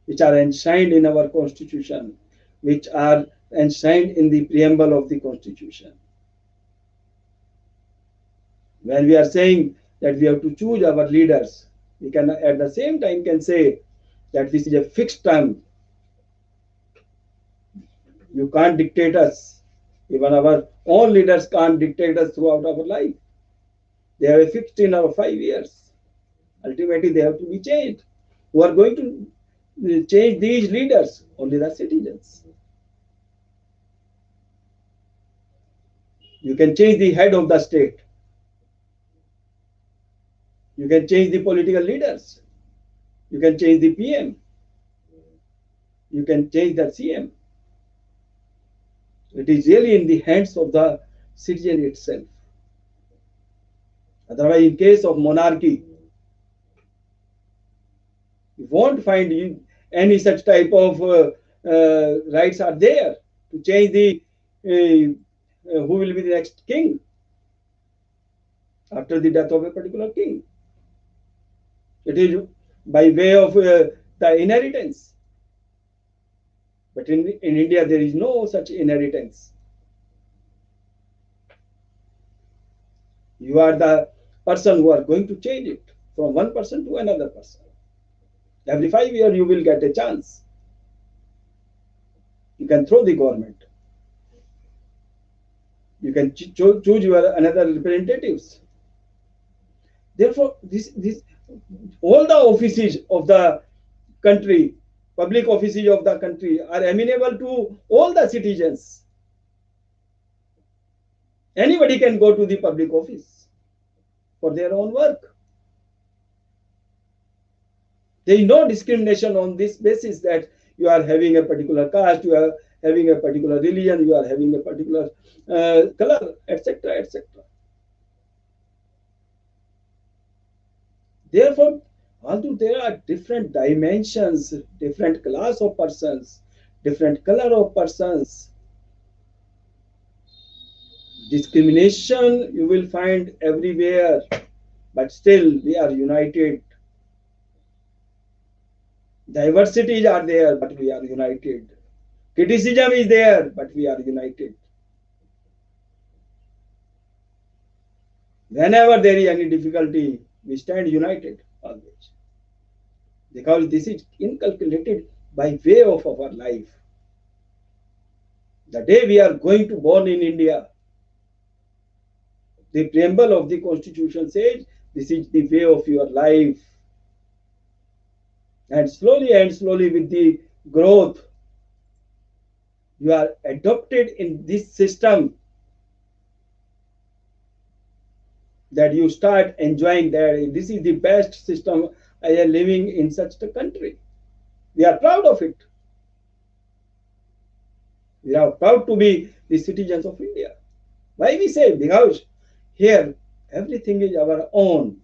which are enshrined in our Constitution, which are enshrined in the preamble of the Constitution. When we are saying that we have to choose our leaders, we can at the same time can say that this is a fixed term. You can't dictate us. Even our own leaders can't dictate us throughout our life. They have a fixed in our 5 years. Ultimately, they have to be changed. Who are going to change these leaders? Only the citizens. You can change the head of the state. You can change the political leaders. You can change the PM. You can change the CM. It is really in the hands of the citizen itself. Otherwise, in case of monarchy, you won't find any such type of rights are there to change the who will be the next king after the death of a particular king. It is by way of the inheritance. But in India, there is no such inheritance. You are the person who are going to change it from one person to another person. Every 5 years, you will get a chance. You can throw the government. You can choose your another representatives. Therefore, all the offices of the country, public offices of the country, are amenable to all the citizens. Anybody can go to the public office for their own work. There is no discrimination on this basis that you are having a particular caste, you are having a particular religion, you are having a particular color, etc., etc. Therefore, although there are different dimensions, different class of persons, different color of persons, discrimination you will find everywhere, but still we are united. Diversities are there, but we are united. Criticism is there, but we are united. Whenever there is any difficulty, we stand united always. Because this is inculcated by way of our life. The day we are going to born in India, the preamble of the Constitution says, this is the way of your life. And slowly with the growth, you are adopted in this system, that you start enjoying that this is the best system. I am living in such a country. We are proud of it. We are proud to be the citizens of India. Why we say? Because here everything is our own.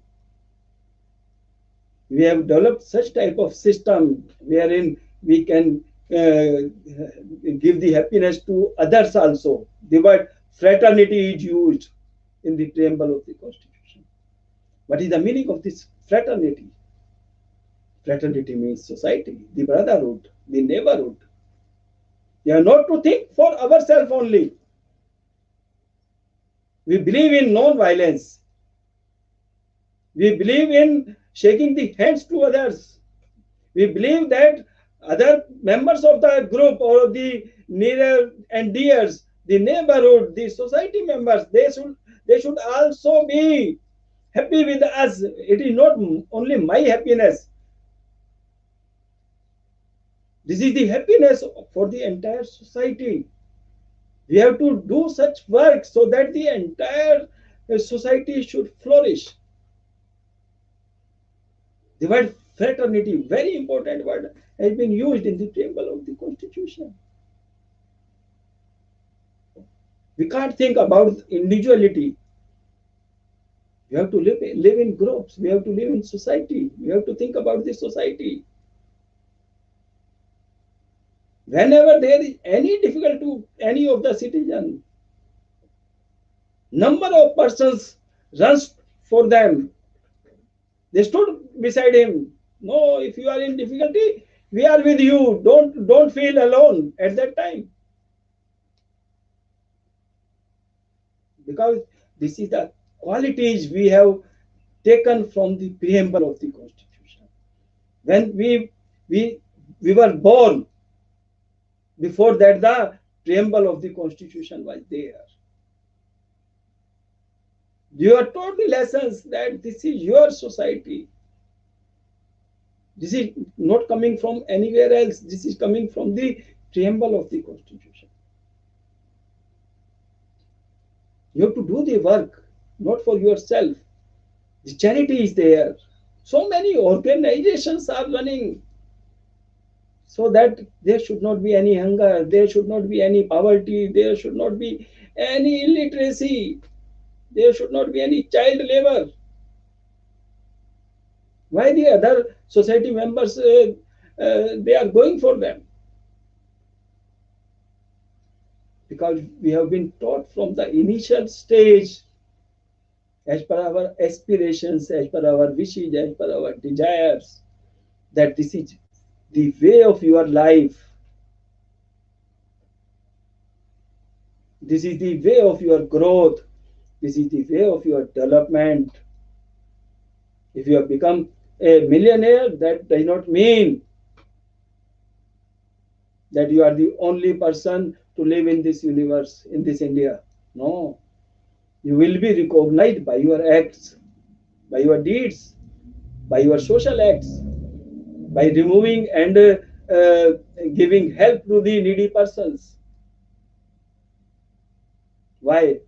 We have developed such type of system wherein we can give the happiness to others also. The word fraternity is used in the preamble of the Constitution. What is the meaning of this fraternity? Fraternity means society, the brotherhood, the neighborhood. We are not to think for ourselves only. We believe in non-violence. We believe in shaking the hands to others. We believe that other members of the group or the near and dears, the neighborhood, the society members, they should also be happy with us. It is not only my happiness. This is the happiness for the entire society. We have to do such work so that the entire society should flourish. The word fraternity, very important word, has been used in the preamble of the Constitution. We can't think about individuality. We have to live in groups. We have to live in society. We have to think about the society. Whenever there is any difficulty to any of the citizens, number of persons runs for them. They stood beside him. No, if you are in difficulty, we are with you. Don't feel alone at that time. Because this is the qualities we have taken from the preamble of the Constitution. When we were born, before that the preamble of the Constitution was there. You are taught the lessons that this is your society. This is not coming from anywhere else. This is coming from the preamble of the Constitution. You have to do the work, not for yourself. The charity is there. So many organizations are running so that there should not be any hunger, there should not be any poverty, there should not be any illiteracy, there should not be any child labor. Why the other society members, they are going for them? Because we have been taught from the initial stage, as per our aspirations, as per our wishes, as per our desires, that this is the way of your life. This is the way of your growth. This is the way of your development. If you have become a millionaire, that does not mean that you are the only person to live in this universe, in this India. No. You will be recognized by your acts, by your deeds, by your social acts, by removing and giving help to the needy persons. Why?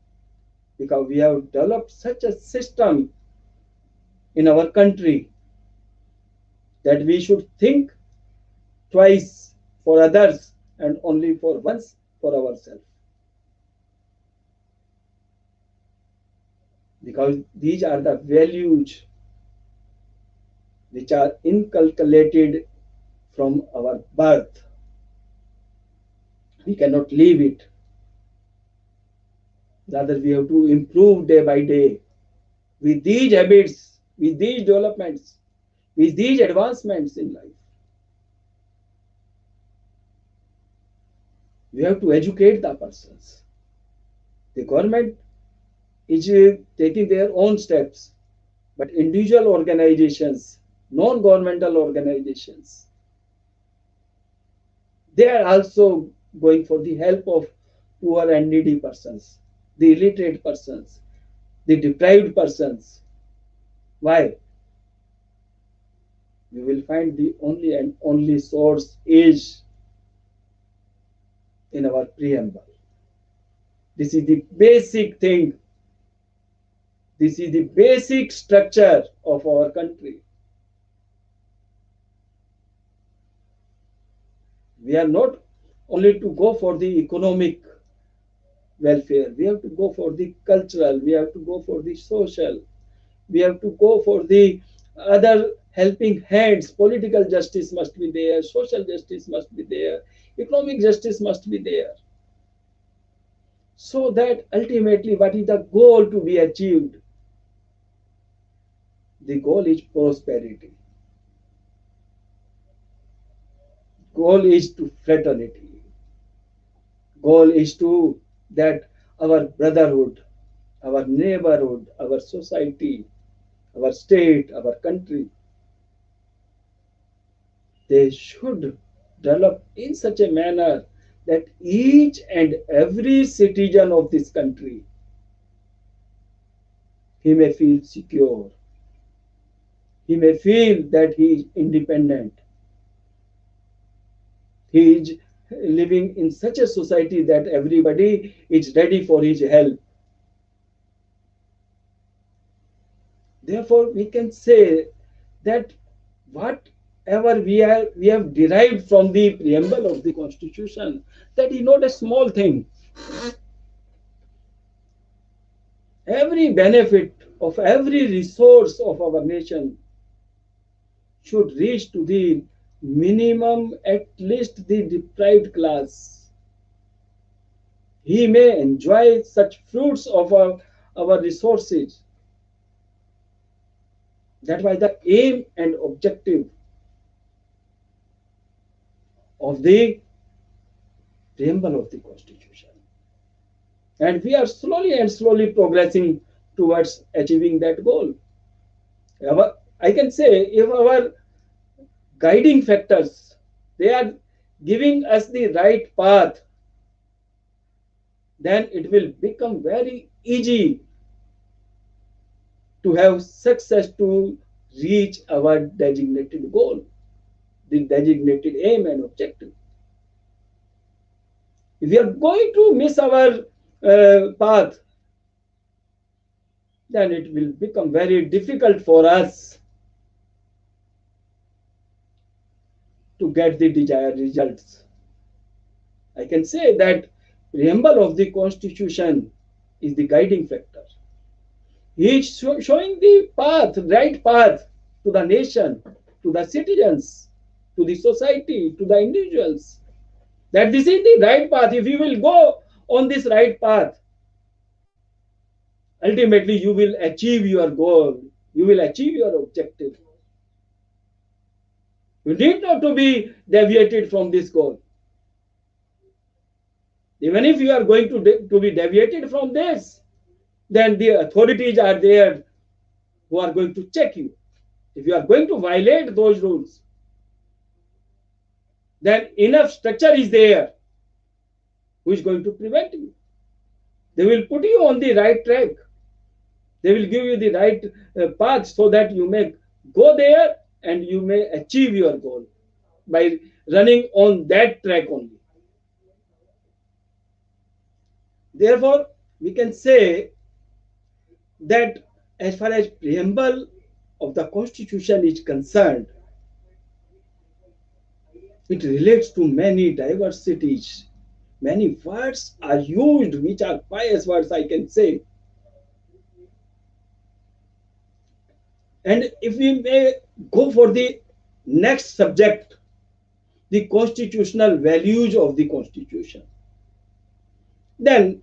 Because we have developed such a system in our country that we should think twice for others and only for once for ourselves. Because these are the values which are inculcated from our birth. We cannot leave it. Rather, we have to improve day by day with these habits, with these developments, with these advancements in life. We have to educate the persons. The government is taking their own steps, but individual organizations, non-governmental organizations, they are also going for the help of poor and needy persons, the illiterate persons, the deprived persons. Why? You will find the only and only source is in our preamble. This is the basic thing. This is the basic structure of our country. We are not only to go for the economic welfare, we have to go for the cultural, we have to go for the social, we have to go for the other helping hands. Political justice must be there, social justice must be there, economic justice must be there. So that ultimately, what is the goal to be achieved? The goal is prosperity. Goal is to fraternity. Goal is to that our brotherhood, our neighborhood, our society, our state, our country, they should develop in such a manner that each and every citizen of this country, he may feel secure. He may feel that he is independent. He is living in such a society that everybody is ready for his help. Therefore, we can say that whatever we have derived from the preamble of the Constitution, that is not a small thing. Every benefit of every resource of our nation should reach to the minimum, at least the deprived class. He may enjoy such fruits of our resources. That was the aim and objective of the preamble of the Constitution. And we are slowly and slowly progressing towards achieving that goal. I can say if our guiding factors, they are giving us the right path, then it will become very easy to have success to reach our designated goal, the designated aim and objective. If we are going to miss our path, then it will become very difficult for us to get the desired results. I can say that preamble of the Constitution is the guiding factor. He is showing the path, right path to the nation, to the citizens, to the society, to the individuals. That this is the right path. If you will go on this right path, ultimately you will achieve your goal. You will achieve your objective. You need not to be deviated from this goal. Even if you are going to be deviated from this, then the authorities are there who are going to check you. If you are going to violate those rules, then enough structure is there who is going to prevent you. They will put you on the right track. They will give you the right path so that you may go there and you may achieve your goal by running on that track only. Therefore, we can say that as far as preamble of the Constitution is concerned, it relates to many diversities. Many words are used which are pious words, I can say. And if we may go for the next subject, the constitutional values of the Constitution, then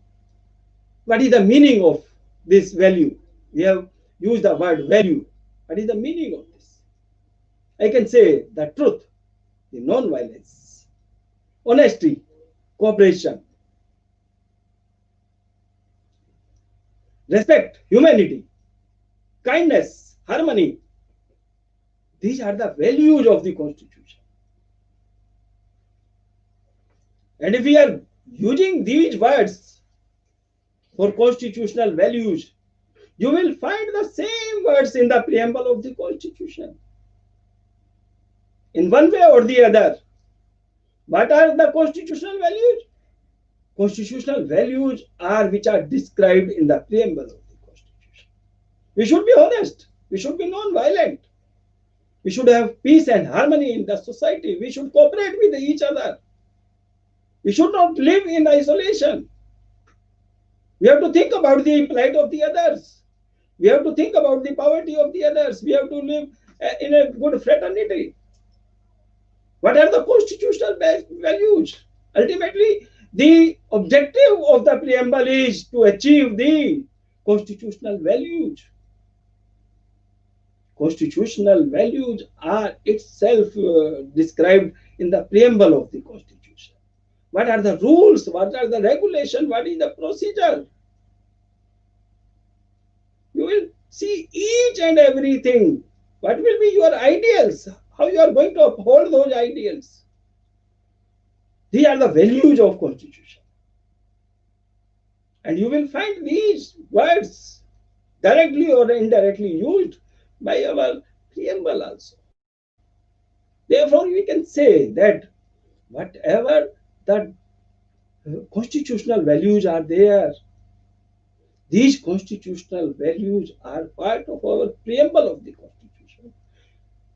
what is the meaning of this value? We have used the word value. What is the meaning of this? I can say the truth, the non-violence, honesty, cooperation, respect, humanity, kindness, harmony. These are the values of the Constitution. And if we are using these words for constitutional values, you will find the same words in the preamble of the Constitution. In one way or the other, what are the constitutional values? Constitutional values are which are described in the preamble of the Constitution. We should be honest. We should be non-violent. We should have peace and harmony in the society. We should cooperate with each other. We should not live in isolation. We have to think about the plight of the others. We have to think about the poverty of the others. We have to live in a good fraternity. What are the constitutional values? Ultimately, the objective of the preamble is to achieve the constitutional values. Constitutional values are itself described in the preamble of the Constitution. What are the rules? What are the regulations? What is the procedure? You will see each and everything. What will be your ideals? How you are going to uphold those ideals? These are the values of Constitution. And you will find these words directly or indirectly used by our preamble also. Therefore, we can say that whatever the constitutional values are there, these constitutional values are part of our preamble of the Constitution.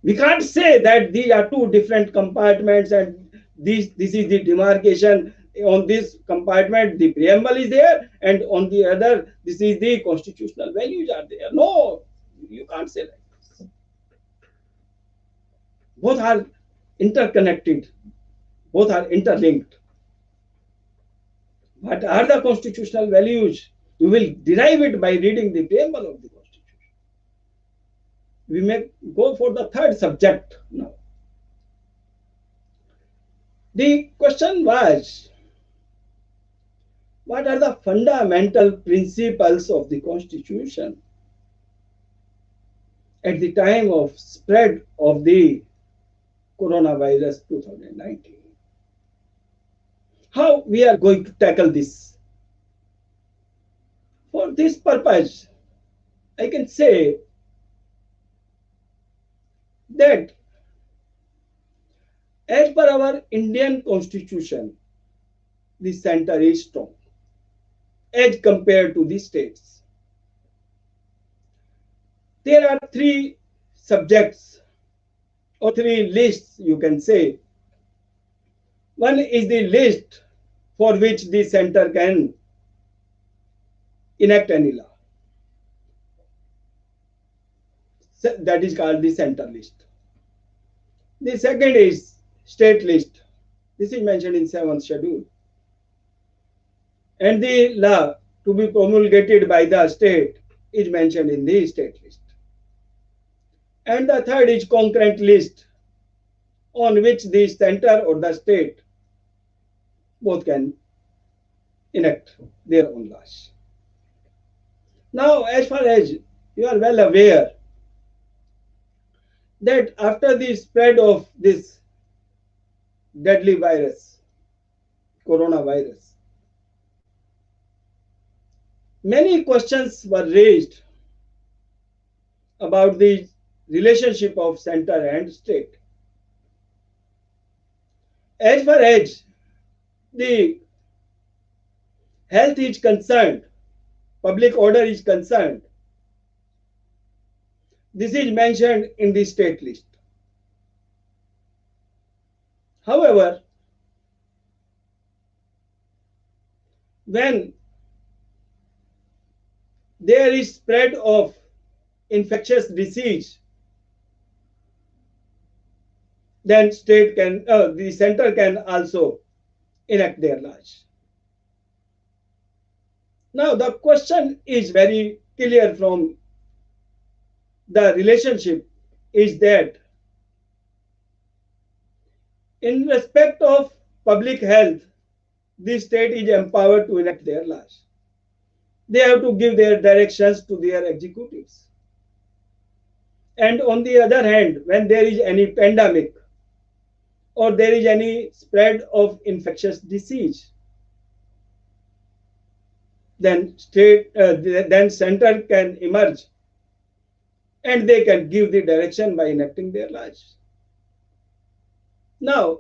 We can't say that these are two different compartments and this is the demarcation. On this compartment, the preamble is there, and on the other, this is the constitutional values are there. No, you can't say like this. Both are interconnected, both are interlinked. What are the constitutional values? You will derive it by reading the preamble of the Constitution. We may go for the third subject now. The question was, what are the fundamental principles of the Constitution at the time of spread of the coronavirus 2019? How we are going to tackle this? For this purpose, I can say that as per our Indian Constitution, the center is strong as compared to the states. There are three subjects or three lists, you can say. One is the list for which the center can enact any law. That is called the center list. The second is state list. This is mentioned in 7th schedule. And the law to be promulgated by the state is mentioned in the state list. And the third is concurrent list, on which the center or the state both can enact their own laws. Now, as far as you are well aware that after the spread of this deadly virus, coronavirus, many questions were raised about the relationship of center and state. As far as the health is concerned, public order is concerned, this is mentioned in the state list. However, when there is spread of infectious disease, then the center can also enact their laws. Now the question is very clear from the relationship is that in respect of public health, the state is empowered to enact their laws. They have to give their directions to their executives. And on the other hand, when there is any pandemic or there is any spread of infectious disease, then then center can emerge and they can give the direction by enacting their laws. Now,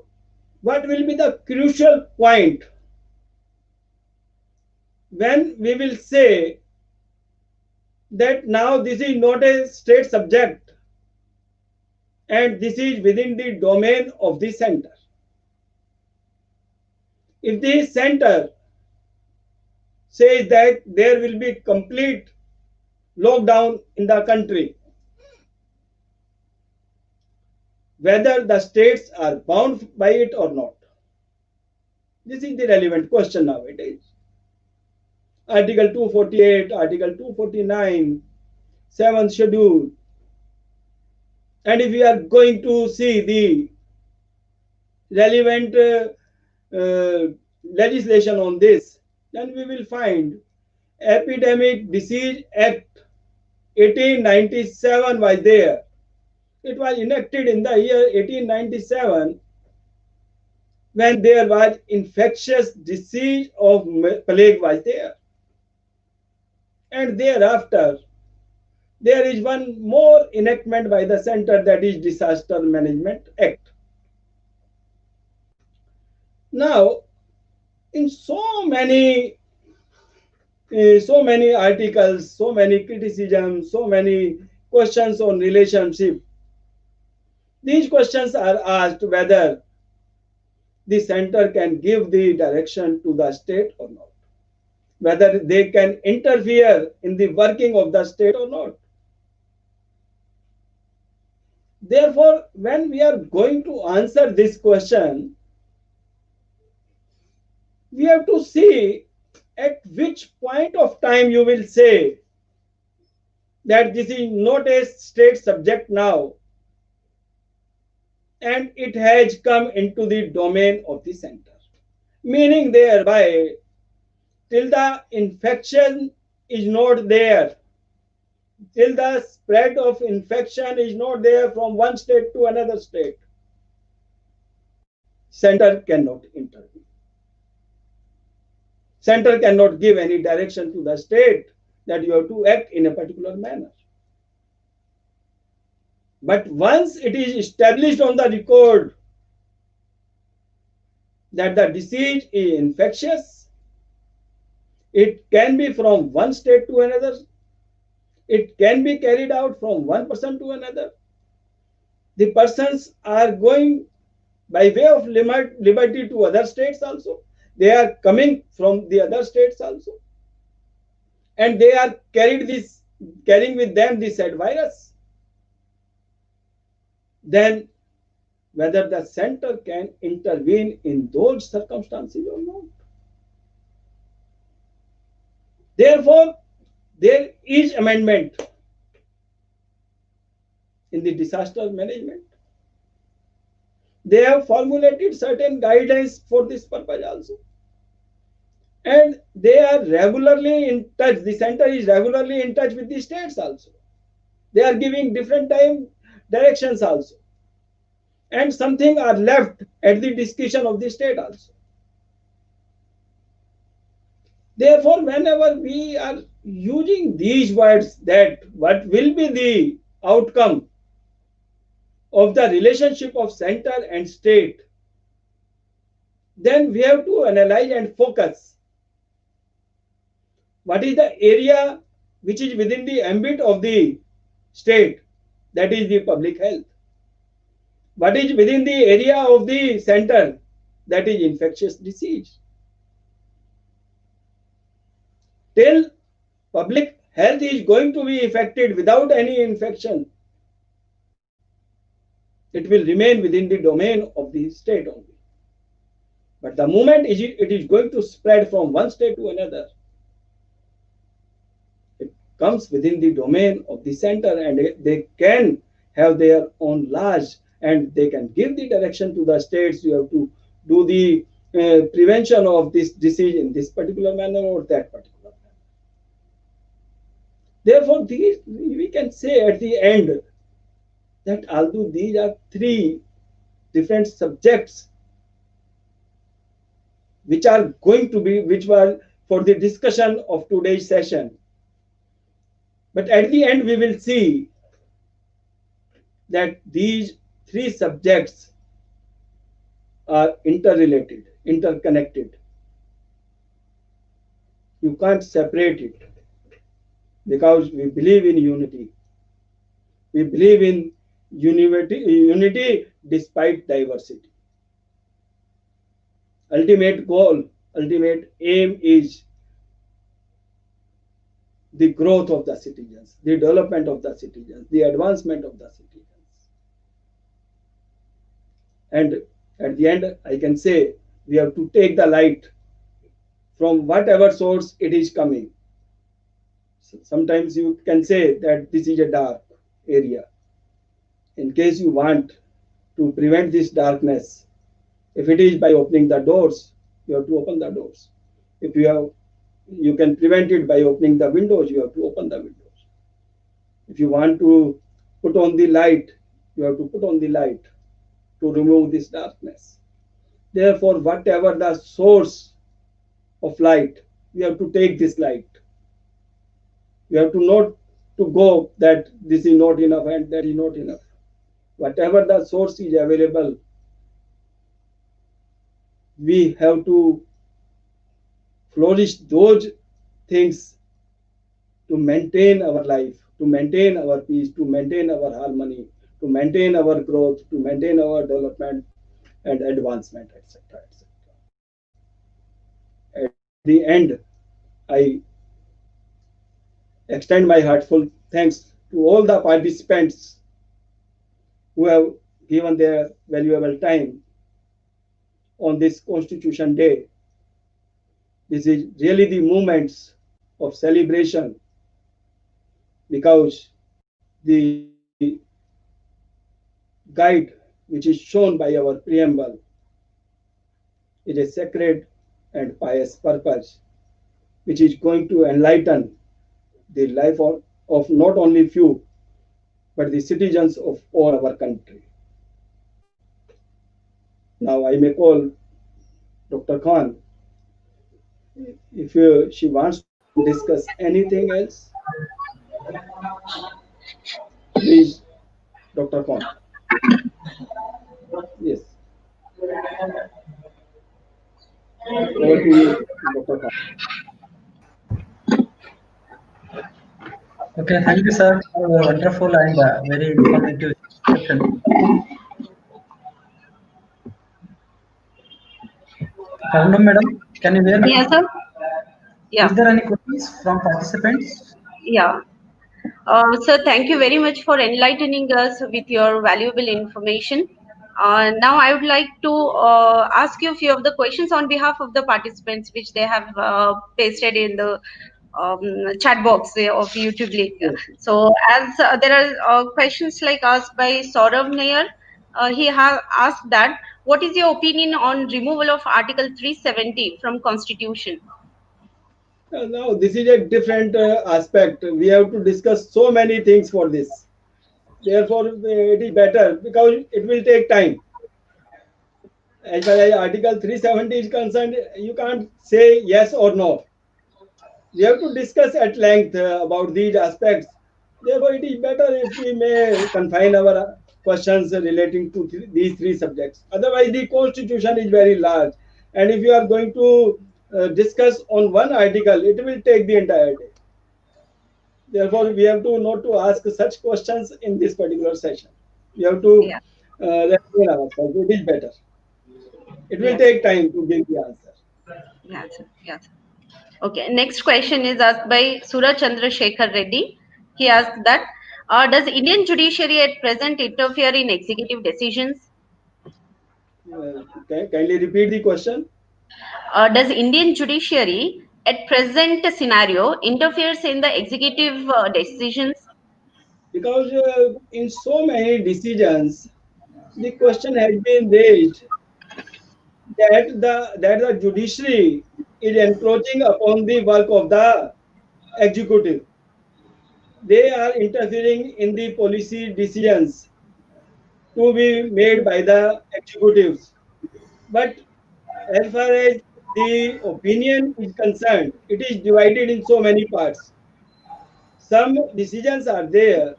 what will be the crucial point when we will say that now this is not a state subject and this is within the domain of the center? If the center says that there will be complete lockdown in the country, whether the states are bound by it or not. This is the relevant question nowadays. Article 248, Article 249, 7th schedule. And if we are going to see the relevant legislation on this, then we will find Epidemic Disease Act 1897 was there. It was enacted in the year 1897 when there was infectious disease of plague was there. And thereafter, there is one more enactment by the center, that is Disaster Management Act. Now, in so many articles, so many criticisms, so many questions on relationship, these questions are asked whether the center can give the direction to the state or not, whether they can interfere in the working of the state or not. Therefore, when we are going to answer this question, we have to see at which point of time you will say that this is not a state subject now and it has come into the domain of the center. Meaning thereby, till the infection is not there, till the spread of infection is not there from one state to another state, center cannot intervene. Center cannot give any direction to the state that you have to act in a particular manner. But once it is established on the record that the disease is infectious, it can be from one state to another, it can be carried out from one person to another. The persons are going by way of liberty to other states also. They are coming from the other states also. And they are carrying with them this said virus. Then whether the center can intervene in those circumstances or not. Therefore, there is amendment in the disaster management. They have formulated certain guidelines for this purpose also. And they are regularly in touch. The center is regularly in touch with the states also. They are giving different time directions also. And something are left at the discretion of the state also. Therefore, whenever we are using these words, that what will be the outcome of the relationship of center and state, then we have to analyze and focus. What is the area which is within the ambit of the state, that is the public health? What is within the area of the center, that is infectious disease? Till public health is going to be affected without any infection, it will remain within the domain of the state only. But the moment it is going to spread from one state to another, it comes within the domain of the center, and they can have their own laws and they can give the direction to the states. You have to do the prevention of this disease in this particular manner or that particular manner. Therefore, we can say at the end that although these are three different subjects which were for the discussion of today's session. But at the end, we will see that these three subjects are interrelated, interconnected. You can't separate it because we believe in unity. We believe in unity despite diversity. Ultimate goal, ultimate aim is the growth of the citizens, the development of the citizens, the advancement of the citizens. And at the end, I can say we have to take the light from whatever source it is coming. So sometimes you can say that this is a dark area. In case you want to prevent this darkness, if it is by opening the doors, you have to open the doors. If you can prevent it by opening the windows, you have to open the windows. If you want to put on the light, you have to put on the light to remove this darkness. Therefore, whatever the source of light, we have to take this light. We have to not to go that this is not enough and that is not enough. Whatever the source is available, we have to flourish those things to maintain our life, to maintain our peace, to maintain our harmony, to maintain our growth, to maintain our development and advancement, etc. etc. At the end, I extend my heartfelt thanks to all the participants who have given their valuable time on this Constitution Day. This is really the moments of celebration because the guide which is shown by our preamble is a sacred and pious purpose which is going to enlighten the life of not only few but the citizens of all our country. Now I may call Dr. Khan if she wants to discuss anything else. Please, Dr. Khan. Yes. Over to you, Dr. Khan. Okay, thank you, sir, for a wonderful and very informative session. Karunam, madam, can you hear me? Yes, sir. Yeah. Is there any questions from participants? Yeah. Sir, thank you very much for enlightening us with your valuable information. Now, I would like to ask you a few of the questions on behalf of the participants, which they have pasted in the chat box of YouTube link. Yes. So, as there are questions like asked by Saurav Nair, he has asked that, what is your opinion on removal of Article 370 from Constitution? Now, this is a different aspect. We have to discuss so many things for this. Therefore, it is better because it will take time. As far as Article 370 is concerned, you can't say yes or no. We have to discuss at length about these aspects. Therefore, it is better if we may confine our questions relating to these three subjects. Otherwise, the Constitution is very large. And if you are going to discuss on one article, it will take the entire day. Therefore, we have to not to ask such questions in this particular session. We have to refrain ourselves. It is better. It will take time to give the answer. Yes, sir. Yes, sir. Okay. Next question is asked by Suraj Chandrasekhar Reddy. He asked that, does Indian judiciary at present interfere in executive decisions? Kindly repeat the question. Does Indian judiciary at present scenario interferes in the executive decisions? Because in so many decisions, the question has been raised that the judiciary is encroaching upon the work of the executive. They are interfering in the policy decisions to be made by the executives. But as far as the opinion is concerned, it is divided in so many parts. Some decisions are there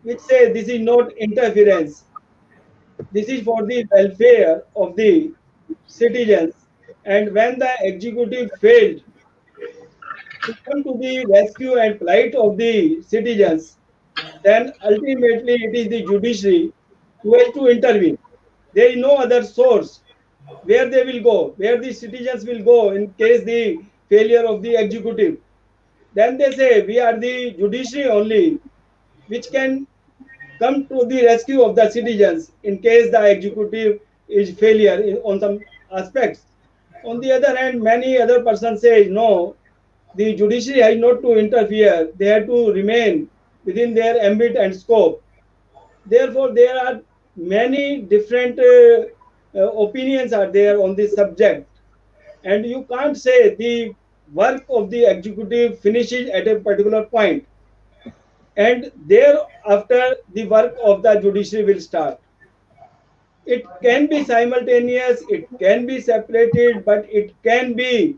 which say this is not interference, this is for the welfare of the citizens. And when the executive failed to come to the rescue and plight of the citizens, then ultimately it is the judiciary who has to intervene. There is no other source where they will go, where the citizens will go in case the failure of the executive. Then they say we are the judiciary only which can come to the rescue of the citizens in case the executive is failure on some aspects. On the other hand, many other persons say no, the judiciary has not to interfere; they have to remain within their ambit and scope. Therefore, there are many different opinions are there on this subject, and you can't say the work of the executive finishes at a particular point and thereafter the work of the judiciary will start. It can be simultaneous, it can be separated, but it can be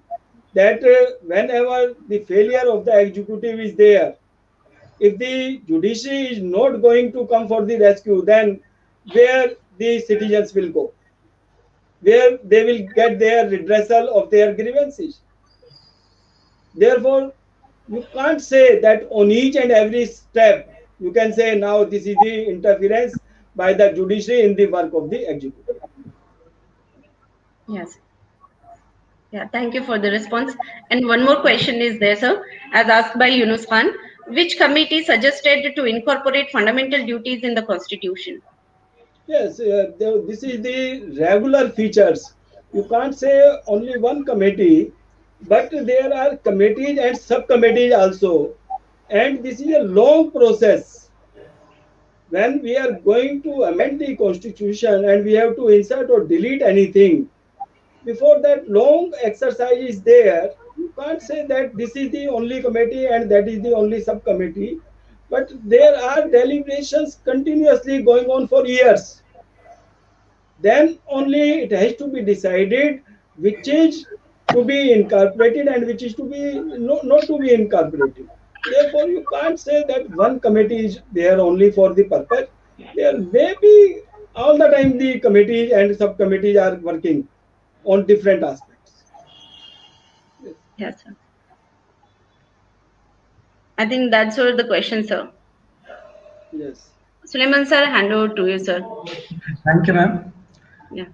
that whenever the failure of the executive is there, if the judiciary is not going to come for the rescue, then where the citizens will go, where they will get their redressal of their grievances. Therefore, you can't say that on each and every step you can say now this is the interference by the judiciary in the work of the executive. Yes. Yeah, thank you for the response. And one more question is there, sir, as asked by Yunus Khan. Which committee suggested to incorporate fundamental duties in the Constitution? Yes, this is the regular features. You can't say only one committee, but there are committees and subcommittees also. And this is a long process. When we are going to amend the constitution and we have to insert or delete anything, before that long exercise is there, you can't say that this is the only committee and that is the only subcommittee. But there are deliberations continuously going on for years. Then only it has to be decided which is to be incorporated and which is to be not to be incorporated. Therefore, you can't say that one committee is there only for the purpose. There may be all the time the committees and subcommittees are working on different aspects. Yes, sir. I think that's all the question, sir. Yes. Suleiman sir, hand over to you, sir. Thank you, ma'am. Yeah.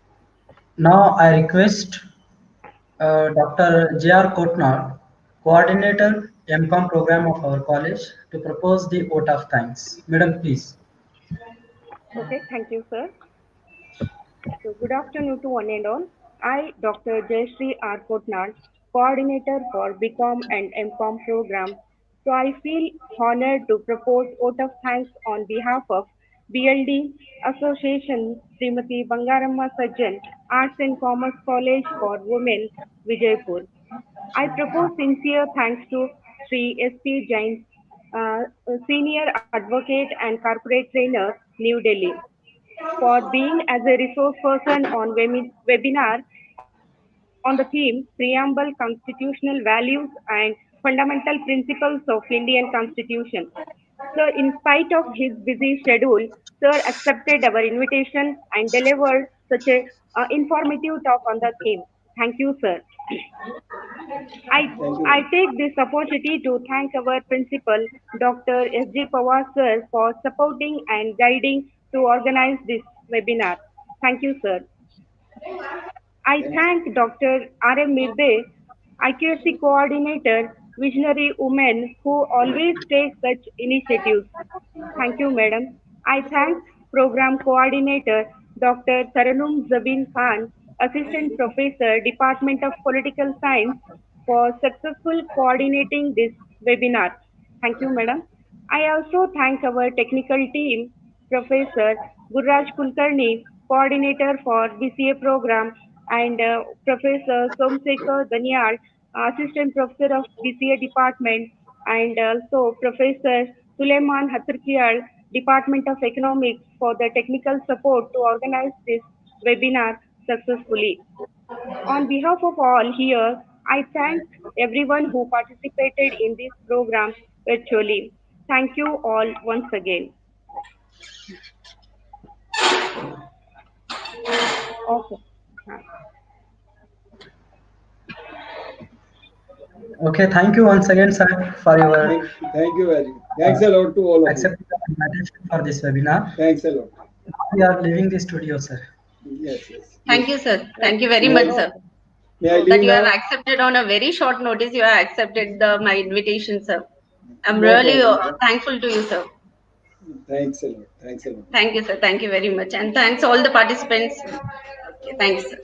Now I request Dr. J.R. Kotnar, Coordinator MCOM program of our college, to propose the vote of thanks. Madam, please. Okay, thank you, sir. So, good afternoon to one and all. I, Dr. Jayashree R. Kotnar, Coordinator for BCom and MCom program. So, I feel honored to propose vote of thanks on behalf of BLD Association Srimati Bangaramma Sajjan Arts and Commerce College for Women, Vijaypur. I propose sincere thanks to Sri S.P. Jain, Senior Advocate and Corporate Trainer, New Delhi, for being as a resource person on webinar on the theme Preamble, Constitutional Values and Fundamental Principles of Indian Constitution. Sir, in spite of his busy schedule, Sir accepted our invitation and delivered such a informative talk on the theme. Thank you, Sir. I, Thank you. I take this opportunity to thank our principal, Dr. S.J. Pawar sir, for supporting and guiding to organize this webinar. Thank you, sir. I Thank you. thank Dr. R.M. Mirde, Accuracy Coordinator, visionary woman who always takes such initiatives. Thank you, madam. I thank Program Coordinator Dr. Taranum Zabin Khan, Assistant Professor, Department of Political Science, for successful coordinating this webinar. Thank you, madam. I also thank our technical team, Professor Gurraj Kulkarni, Coordinator for BCA program, and Professor Somsekhar Danyal, Assistant Professor of BCA Department, and also Professor Suleiman Hatrkial, Department of Economics, for the technical support to organize this webinar. successfully. On behalf of all here, I thank everyone who participated in this program virtually. Thank you all once again. Okay. Okay, thank you once again, sir, for your Thank you very much. Thanks a lot to all of you. accepting the invitation for this webinar. Thanks a lot. We are leaving the studio, sir. Yes, yes. Thank you, sir. Thank you very much, sir. May I That leave you have now? accepted on a very short notice. You have accepted my invitation, sir. I'm No really problem. thankful to you, sir. Thanks a lot. Thanks a lot. Thank you, sir. Thank you very much. And thanks all the participants. Okay, thanks, sir.